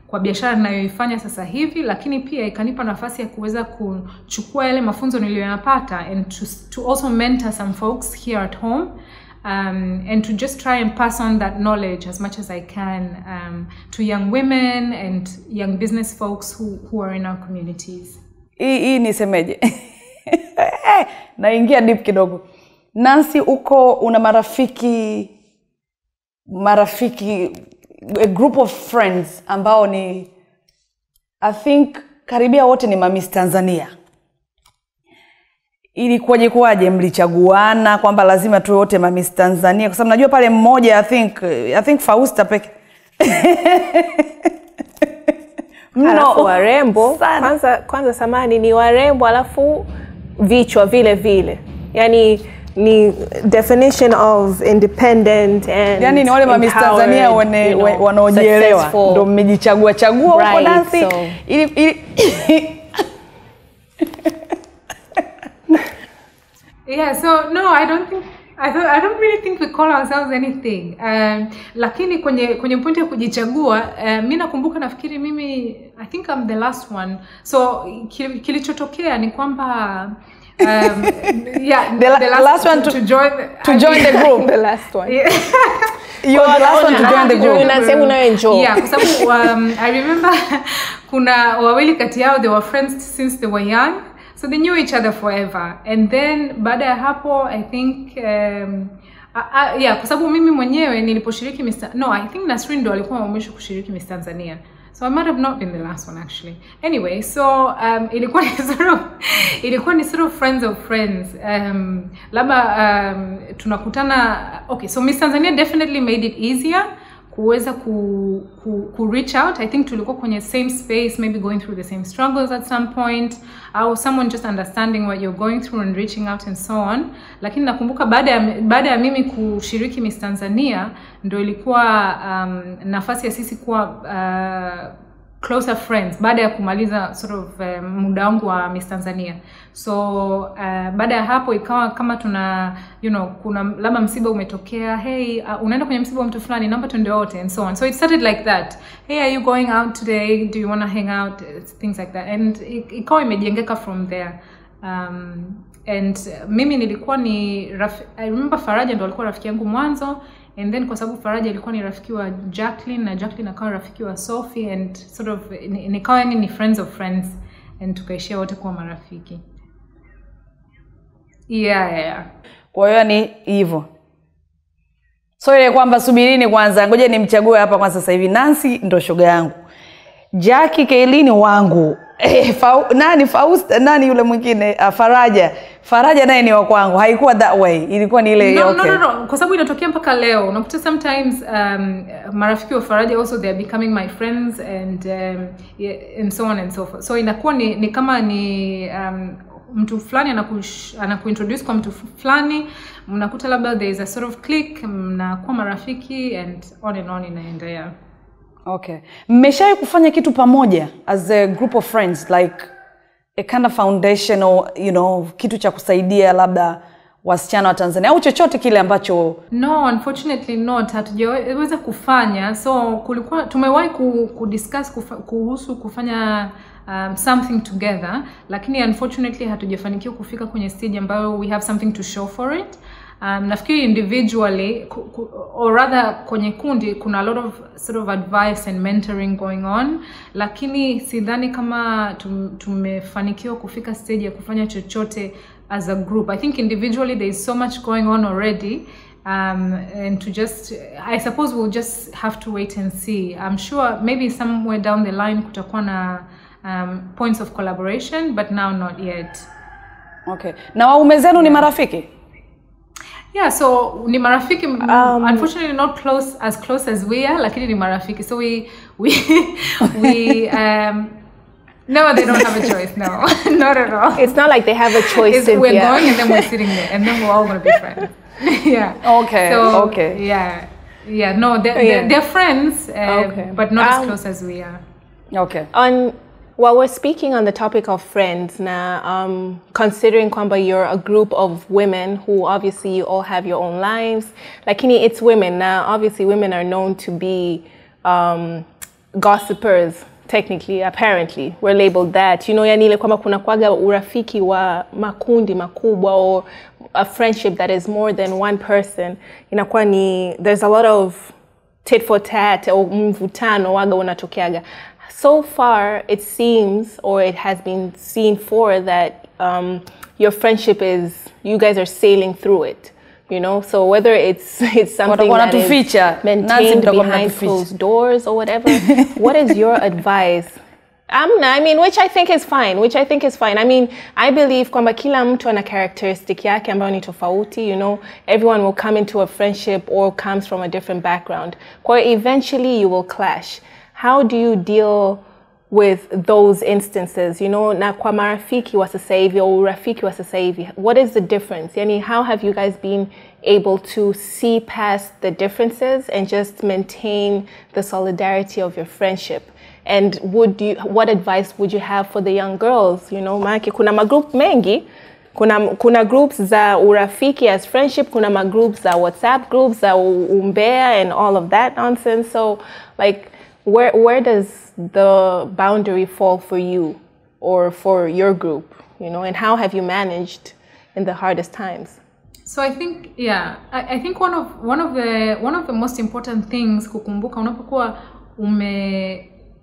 kwa biashara ninayoifanya sasa hivi, lakini pia ikanipa nafasi ya kuweza kuchukua yale mafunzo niliyoyapata and to also mentor some folks here at home, and to just try and pass on that knowledge as much as I can to young women and young business folks who are in our communities. Hii nisemeje? Naingia deep kidogo. Nancy, una marafiki a group of friends ambao ni I think karibia wote ni Miss Tanzania. Ilikuwaje kwaje mlichaguana kwamba lazima tuwe wote Miss Tanzania? Kwa sababu najua pale mmoja I think Fausta peke. Alafu warembo, kwanza samani ni warembo alafu vichwa vile vile. Yani ni definition of independent and yani ni wale Miss Tanzania wanaojielewa ndio mmejichagua huko dansi Yeah, so no, I don't really think we call ourselves anything. Lakini kwenye point ya kujichagua, mimi nakumbuka nafikiri mimi I think I'm the last one. So kilichotokea ni kwamba yeah, the last one to join the group. The last one. Yeah. You are the last one to join the group. Unasema unaenjoy. Yeah, kwa sababu I remember kuna wawili kati yao they were friends since they were young. So they knew each other forever. And then baada ya hapo I think yeah, kwa sababu mimi mwenyewe niliposhiriki I think Nasrin ndo alikuwa mwisho kushiriki Miss Tanzania. So I might have not been the last one actually. Anyway, so ilikuwa ni sort of friends of friends. Labda tunakutana. Okay, so Miss Tanzania definitely made it easier kuweza ku reach out. I think tulikuwa kwenye same space, maybe going through the same struggles at some point, or someone just understanding what you're going through and reaching out and so on. Lakini nakumbuka baada ya mimi kushiriki Miss Tanzania ndio ilikuwa nafasi ya sisi kuwa closer friends baada ya kumaliza sort of muda wangu wa Miss Tanzania. So baada ya hapo ikawa kama tuna kuna labda msiba umetokea, hey unaenda kwenye msiba wa mtu fulani, naomba tuende wote and so on. So it started like that. Hey, are you going out today? Do you want to hang out? Things like that. And ikawa imejengeka from there. And mimi nilikuwa I remember Faraja ndo alikuwa rafiki yangu mwanzo. And then kwa sababu Faraja alikuwa ni rafiki wa Jacqueline na Jacqueline akawa rafiki wa Sophie, and sort of nikawa ni friends of friends, and tukaishia wote kuwa marafiki. Yeah. Kwa hiyo ni hivyo. So ile kwamba subirini kwanza, ngoja nimchague hapa kwa sasa hivi. Nancy ndo shoga yangu. Jackie Kailini wangu. Nani Fausta, nani yule mwingine? Faraja naye ni wa kwangu. Haikuwa that way. Ilikuwa ni ile okay. No. Kwa sababu inatokea mpaka leo. Unakuta sometimes marafiki wa Faraja also they are becoming my friends and so on and so forth. So inakuwa ni kama ni mtu fulani anakuintroduce kwa mtu fulani, mnakuta labda there is a sort of click, mnakuwa marafiki and on inaendelea. Okay. Mmeshawahi kufanya kitu pamoja as a group of friends, like a kind of foundation or kitu cha kusaidia labda wasichana wa Tanzania au chochote kile ambacho? No, unfortunately not. Hatujaweza kufanya. So tumewahi kudiscuss kuhusu kufanya something together, lakini unfortunately hatujafanikiwa kufika kwenye stage ambayo we have something to show for it. Nafikiri individually or rather kwenye kundi kuna a lot of sort of advice and mentoring going on, lakini sidhani kama tumefanikiwa kufika stage ya kufanya chochote as a group. I think individually there is so much going on already, and I suppose we'll just have to wait and see. I'm sure maybe somewhere down the line kutakuwa na points of collaboration, but now not yet. Okay. Na waume zenu ni marafiki? Yeah, so ni marafiki, unfortunately not as close as we are, lakini ni marafiki. So we no, they don't have a choice. No, not at all. It's not like they have a choice. We're going and then we're sitting there and then we're all going to be friends. Yeah. Okay. So, okay. Yeah. No, they're friends, but not as close as we are. Okay. While we're speaking on the topic of friends now, considering kwamba you're a group of women who obviously you all have your own lives, lakini it's women now. Obviously, women are known to be gossipers. Technically, apparently, we're labeled that. Yani ile kwamba kuna kwaga urafiki wa makundi makubwa, or a friendship that is more than one person. Inakuwa ni there's a lot of tit for tat or mvutano waga unatokeaga. So far, it seems, or it has been seen for that your friendship you guys are sailing through it, So whether it's something that is maintained behind closed doors or whatever, what is your advice I mean, which I think is fine. I mean, I believe kwamba kila mtu ana characteristic yake ambayo ni tofauti, you know. Everyone will come into a friendship or comes from a different background. Kwa eventually you will clash. How do you deal with those instances, you know, na kwa marafiki wa sasa hivi au urafiki wa sasa hivi? What is the difference? Yani, how have you guys been able to see past the differences and just maintain the solidarity of your friendship? And what advice would you have for the young girls? You know, maana kuna magroup mengi, kuna groups za urafiki as friendship, kuna magroups za WhatsApp groups za umbea and all of that nonsense. So, like, where does the boundary fall for you or for your group? You know, and how have you managed in the hardest times? So I think, yeah, I think one of the most important things kukumbuka unapokuwa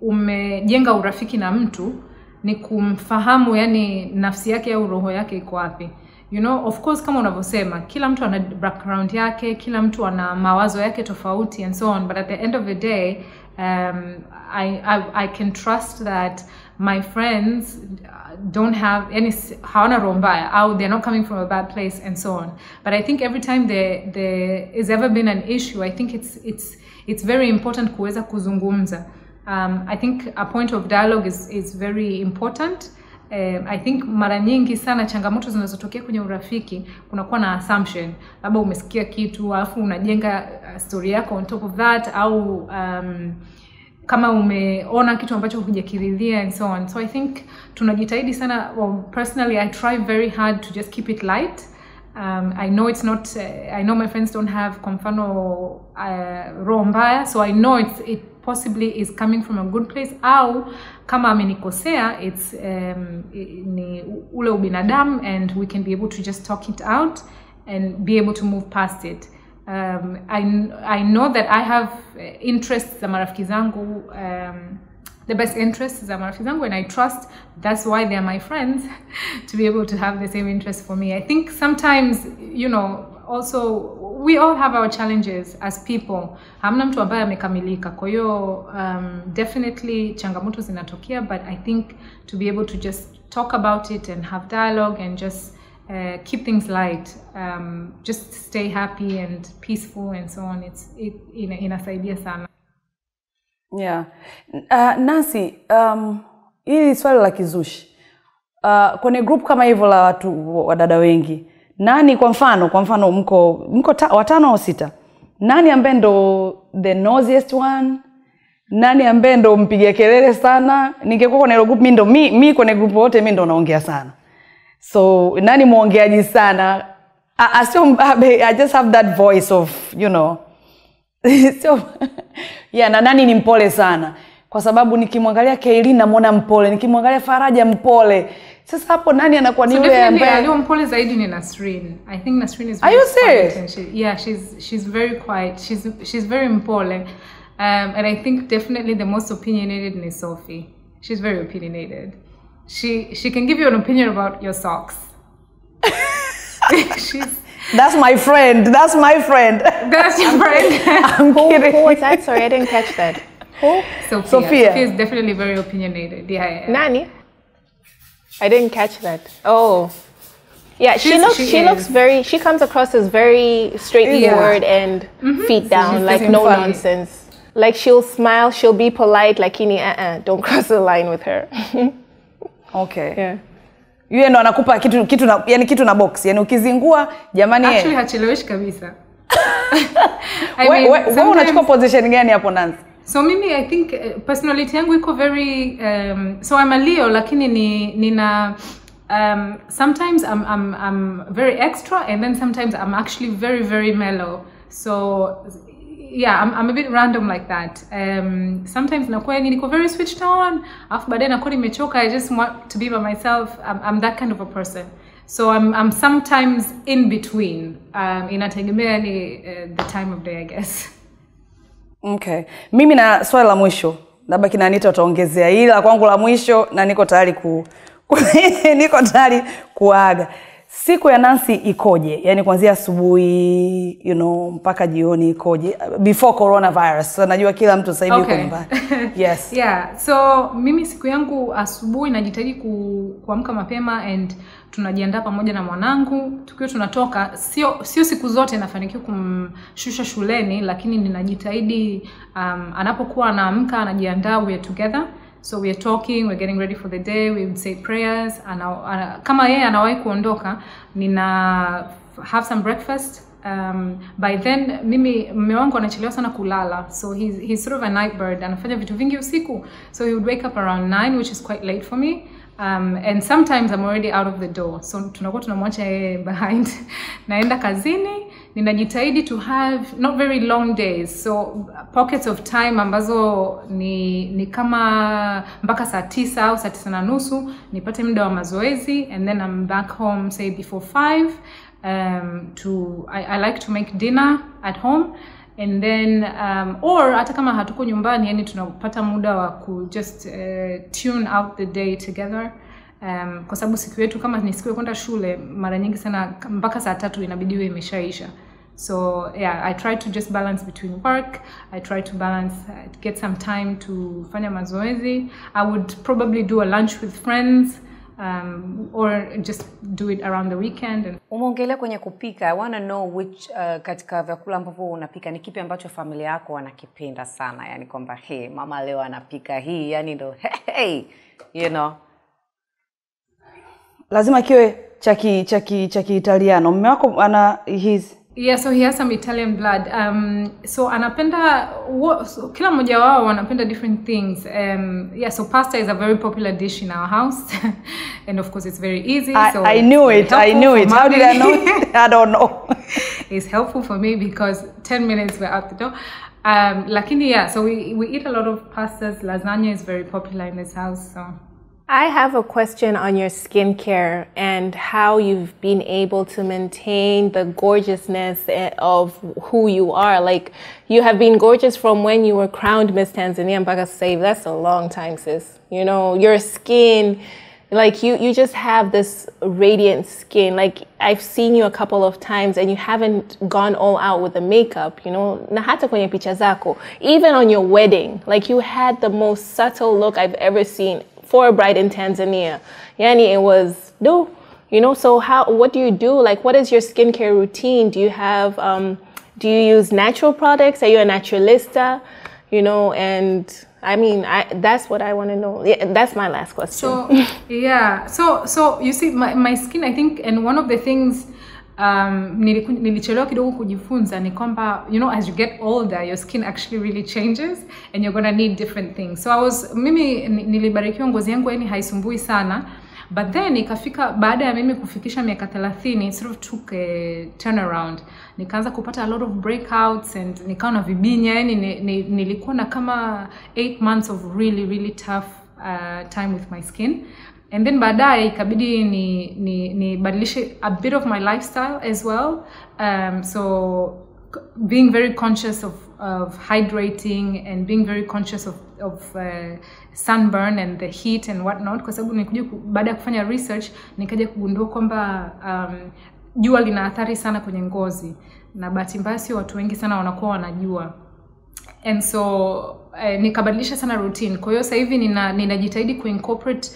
umejenga urafiki na mtu ni kumfahamu, yani nafsi yake au roho yake iko wapi. You know, of course, kama unavyosema, kila mtu ana background yake, kila mtu ana mawazo yake tofauti and so on, but at the end of the day, I can trust that my friends don't have any hawana roho mbaya, au they're not coming from a bad place and so on. But I think every time there is ever been an issue, I think it's very important kuweza kuzungumza. I think a point of dialogue is very important. I think mara nyingi sana changamoto zinazotokea kwenye urafiki kunakuwa na assumption, labda umesikia kitu alafu unajenga story yako on top of that, au kama umeona kitu ambacho hujakiridhia and so on. So I think tunajitahidi sana, well, personally I try very hard to just keep it light. I know it's not I know my friends don't have kwa mfano roho mbaya, so I know it possibly is coming from a good place, au kama amenikosea it's ni ule ubinadamu, and we can be able to just talk it out and be able to move past it. I know that I have interests za marafiki zangu, the best interests za marafiki zangu, and I trust that's why they are my friends to be able to have the same interests for me. I think sometimes, you know, also we all have our challenges as people. Hamna mtu ambaye amekamilika. Kwa hiyo definitely changamoto zinatokea, but I think to be able to just talk about it and have dialogue and just keep things light, just stay happy and peaceful and so on, inasaidia sana. Yeah. Nancy, hili swali la kizushi. Kwenye group kama hivyo la watu wadada wengi, nani kwa mfano mko watano au sita, nani ambaye ndo the noisiest one? Nani ambaye ndo mpiga kelele sana? Ningekuwa kwenye group mimi kwenye group wote mimi ndo naongea sana. So nani muongeaji sana? I just have that voice of, you know. So yeah, na nani ni mpole sana? Kwa sababu nikimwangalia Kaylin namuona mpole, nikimwangalia Faraja mpole. Sasa hapo nani anakuwa ni yule ambaye aliyo mpole zaidi ni Nasrin. I think Nasrin is very quiet. Yeah, she's very quiet. She's very mpole. And I think definitely the most opinionated is Sophie. She's very opinionated. She can give you an opinion about your socks. That's my friend. That's your friend. I'm kidding. Who was that? Sorry, I didn't catch that. Who? Sophia. Sophia is definitely very opinionated. Yeah. Nani? I didn't catch that. Oh. Yeah, she comes across as very straightforward and feet down, like no funny nonsense. Like she'll smile, she'll be polite, like don't cross the line with her. Okay. Yeah. Yeye ndo anakupa kitu na box. Yani ukizingua jamani actually hacheleweshi kabisa. Wewe unachukua position gani hapo Nancy? So mimi I think personality yangu iko very so I'm a Leo, lakini nina sometimes I'm very extra, and then sometimes I'm actually very very mellow. So yeah, I'm a bit random like that. Sometimes nakuwa niko very switched on, afu baadaye nakuwa nimechoka, I just want to be by myself. I'm that kind of a person. So I'm sometimes in between. Inategemea ni the time of day, I guess. Okay. Mimi na swali la mwisho. Labda kina Anita utaongezea. Ila kwangu la mwisho na niko tayari kuaga. Siku ya Nancy ikoje? Yani kuanzia asubuhi, mpaka jioni ikoje? Before coronavirus. So najua kila mtu sasa hivi yuko nyumbani. Yes. Yeah. So mimi siku yangu asubuhi najitahidi kuamka mapema and tunajiandaa pamoja na mwanangu. Tukiwa tunatoka, sio siku zote nafanikiwa kumshusha shuleni, lakini ninajitahidi anapokuwa anaamka anajiandaa, we are together. So we are talking, we're getting ready for the day, we would say prayers. Kama yeye anawahi kuondoka, nina have some breakfast. By then, mume wangu anachelewa sana kulala. So he's sort of a night bird. Anafanya vitu vingi usiku. So he would wake up around 9, which is quite late for me. And sometimes I'm already out of the door. So tunakuwa tunamwacha yeye behind. Naenda kazini, ninajitahidi to have not very long days. So pockets of time ambazo ni kama mpaka saa 9 au saa 9:30 nipate muda wa mazoezi, and then I'm back home say before 5. I like to make dinner at home, and then or hata kama hatuko nyumbani, yani tunapata muda wa ku just tune out the day together. Kwa sababu siku yetu kama ni siku ya kwenda shule, mara nyingi sana mpaka saa 3 inabidi iwe imeshaisha. So yeah, I try to just balance between work. I try to balance, get some time to fanya mazoezi. I would probably do a lunch with friends. Or just do it around the weekend. Umeongelea kwenye kupika. I want to know which katika vyakula ambavyo unapika ni kipi ambacho familia yako wanakipenda sana, yani kwamba hey, mama leo anapika hii, yani ndo hey, lazima kiwe chaki Italiano. Mume wako ana Yeah, so he has some Italian blood. So anapenda, kila mmoja wao wanapenda different things. Yeah, so pasta is a very popular dish in our house. And of course it's very easy. I knew it. How did I know it? I don't know. It's helpful for me because 10 minutes we're out the door. Lakini yeah, so we eat a lot of pastas. Lasagna is very popular in this house, so. I have a question on your skincare and how you've been able to maintain the gorgeousness of who you are. Like, you have been gorgeous from when you were crowned Miss Tanzania mpaka save. That's a long time, sis. Your skin, like you just have this radiant skin. Like, I've seen you a couple of times and you haven't gone all out with the makeup, na hata kwenye picha zako. Even on your wedding, like you had the most subtle look I've ever seen for a bride in Tanzania. Yani, it was so what do you do? Like, what is your skincare routine? Do you have, do you use natural products? Are you a naturalista? And I mean, that's what I want to know. Yeah, that's my last question. So, yeah. So you see, my skin, I think, and one of the things nilichelewa kidogo kujifunza ni kwamba, as you get older, your skin actually really changes and you're gonna need different things. So mimi nilibarikiwa ngozi yangu yani haisumbui sana, but then ikafika baada ya mimi kufikisha miaka 30, it sort of took a turnaround. Nikaanza kupata a lot of breakouts and nikawa na vibinya, yani nilikuwa na kama 8 months of really, really tough time with my skin. And then baadaye ikabidi ni badilishe a bit of my lifestyle as well. So being very conscious of hydrating and being very conscious of sunburn and the heat and whatnot. Kwa sababu nikuja baada ya kufanya research nikaja kugundua kwamba jua lina athari sana kwenye ngozi, na bahati mbaya sio watu wengi sana wanakuwa wanajua. And so nikabadilisha sana routine. Kwa hiyo sasa hivi ninajitahidi kuincorporate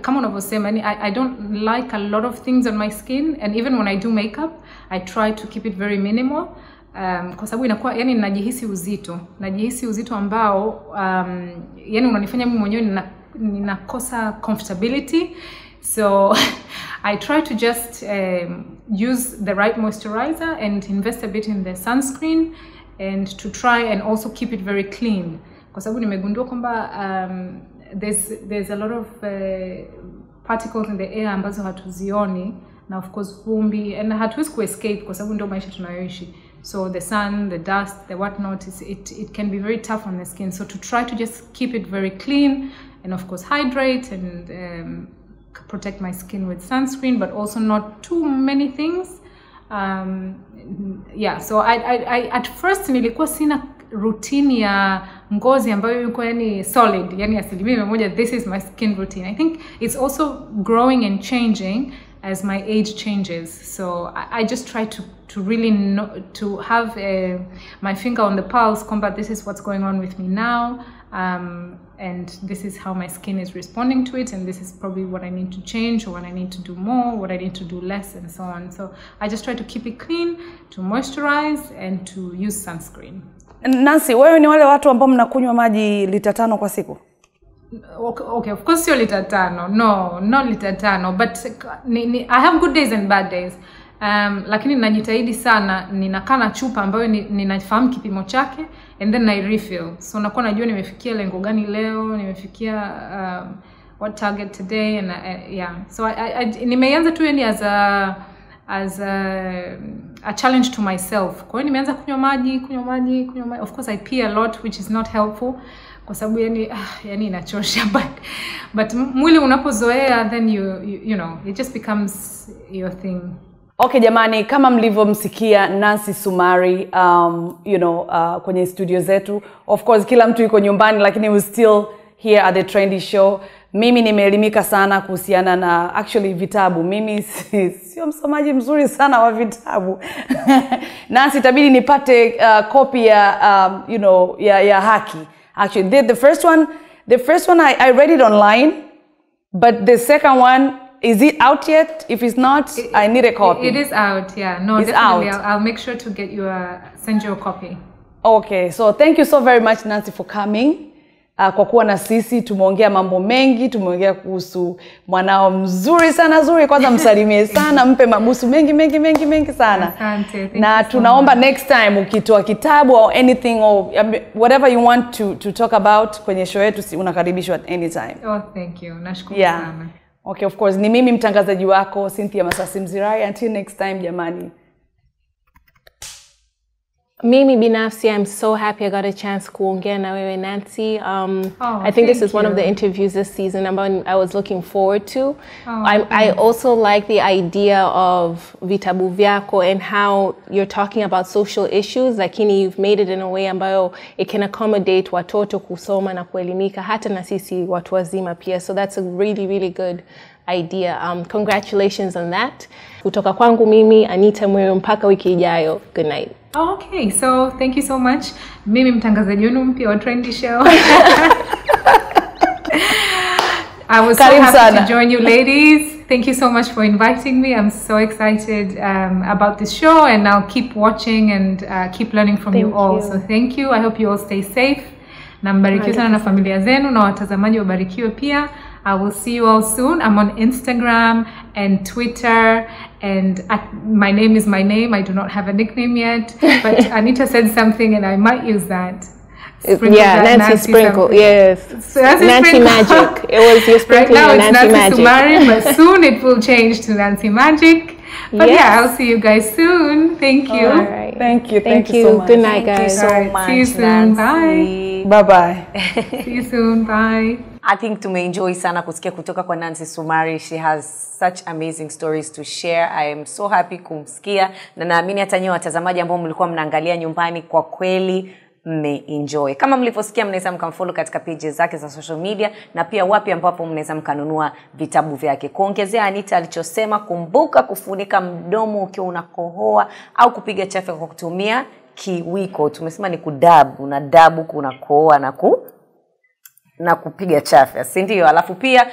kama unavyosema, I don't like a lot of things on my skin, and even when I do makeup I try to keep it very minimal. Kwa sababu inakuwa yani najihisi uzito ambao yani unanifanya mimi mwenyewe ninakosa comfortability. So I try to just use the right moisturizer and invest a bit in the sunscreen, and to try and also keep it very clean. Kwa sababu nimegundua kwamba there's a lot of particles in the air ambazo hatuzioni, na of course vumbi, and hatuwezi kuescape kwa sababu ndio maisha tunayoishi. So the sun, the dust, the whatnot, it can be very tough on the skin. So to try to just keep it very clean, and of course hydrate and protect my skin with sunscreen, but also not too many things. Yeah, so I at first nilikuwa sina routine ya ngozi ambayo yuko yani solid, yani 100%, this is my skin routine. I think it's also growing and changing as my age changes. So I just try to really know, to have my finger on the pulse, combat this is what's going on with me now, and this is how my skin is responding to it, and this is probably what I need to change, or what I need to do more, what I need to do less, and so on. So I just try to keep it clean, to moisturize, and to use sunscreen. Nancy, wewe ni wale watu ambao mnakunywa maji lita 5 kwa siku? Okay, of course sio lita 5. No, not lita 5, but I have good days and bad days. Lakini najitahidi sana, ninakaa na chupa ambayo ninafahamu kipimo chake, and then I refill. So nakuwa najua nimefikia lengo gani leo, nimefikia what target today, and yeah. So nimeanza tu yani as a challenge to myself. Kwa hiyo nimeanza kunywa maji. Of course I pee a lot, which is not helpful. Kwa sababu yani inachosha, but mwili unapozoea, then you know, it just becomes your thing. Okay jamani, kama mlivyomsikia Nancy Sumari you know, kwenye studio zetu. Of course kila mtu yuko nyumbani, lakini we still here at the Trendy Show. Mimi nimeelimika sana kuhusiana na actually vitabu. Mimi sio msomaji mzuri sana wa vitabu. Nancy itabidi nipate copy ya you know, ya haki. Actually the first one I read it online, but the second one, is it out yet? If it's not, I need a copy. It is out, yeah. No, it's definitely. out. I'll make sure to get you send you a copy. Okay, so thank you so very much Nancy for coming. Kwa kuwa na sisi, tumeongea mambo mengi, tumeongea kuhusu mwanao mzuri sana zuri. Kwanza msalimie sana, mpe mabusu mengi sana. Asante, na tunaomba next time ukitoa kitabu or anything or whatever you want to talk about kwenye show yetu, unakaribishwa at any time. Oh, thank you. Nashukuru sana. Okay, of course. Ni mimi mtangazaji wako Cynthia Masasi Mzirai. Until next time jamani. Mimi binafsi, I'm so happy I got a chance kuongea na wewe Nancy. I think this is one of the interviews this season I was looking forward to. I also like the idea of vitabu vyako and how you're talking about social issues, lakini you've made it in a way ambayo it can accommodate watoto kusoma na kuelimika, hata na sisi watu wazima pia. So that's a really, really good idea. Congratulations on that. Kutoka kwangu mimi, Anita Mwewe, mpaka wiki ijayo. Good night. Okay, so thank you so much. Mimi mtangazaji wenu mpya wa Trendy Show. I was so happy to join you ladies. Thank you so much for inviting me. I'm so excited about this show, and I'll keep watching and keep learning from you all. So thank you. I hope you all stay safe. Na mbarikiwe sana na familia zenu, na watazamaji wabarikiwe pia. I will see you all soon. I'm on Instagram and Twitter, and my name is my name. I do not have a nickname yet, but Anita said something and I might use that. Nancy Sprinkle, something. Yes. So Nancy Magic. It was your sprinkling right now Nancy it's Magic. Sumari, but soon it will change to Nancy Magic. But yeah, I'll see you guys soon. Thank you. All right. Thank you so much. Good night, guys. Thank you so much, see you soon. Bye. Bye. See you soon. Bye. I think tumeenjoy sana kusikia kutoka kwa Nancy Sumari. She has such amazing stories to share. I am so happy kumsikia, na naamini hata nyinyi watazamaji ambao mlikuwa mnaangalia nyumbani, kwa kweli mmeenjoy. Kama mlivyosikia, mnaweza mkamfollow katika pages zake za social media, na pia wapi ambapo mnaweza mkanunua vitabu vyake. Kuongezea Anita alichosema, kumbuka kufunika mdomo ukiwa unakohoa au kupiga chafya kwa kutumia kiwiko. Tumesema ni kudabu, na dabu kunakohoa na kupiga chafya, si ndio? Alafu pia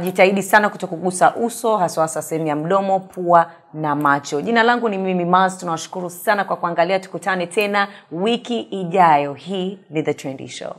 jitahidi sana kutokugusa uso, hasa sehemu ya mdomo, pua na macho. Jina langu ni Mimi Maz. Tunawashukuru sana kwa kuangalia. Tukutane tena wiki ijayo. Hii ni The Trendy Show.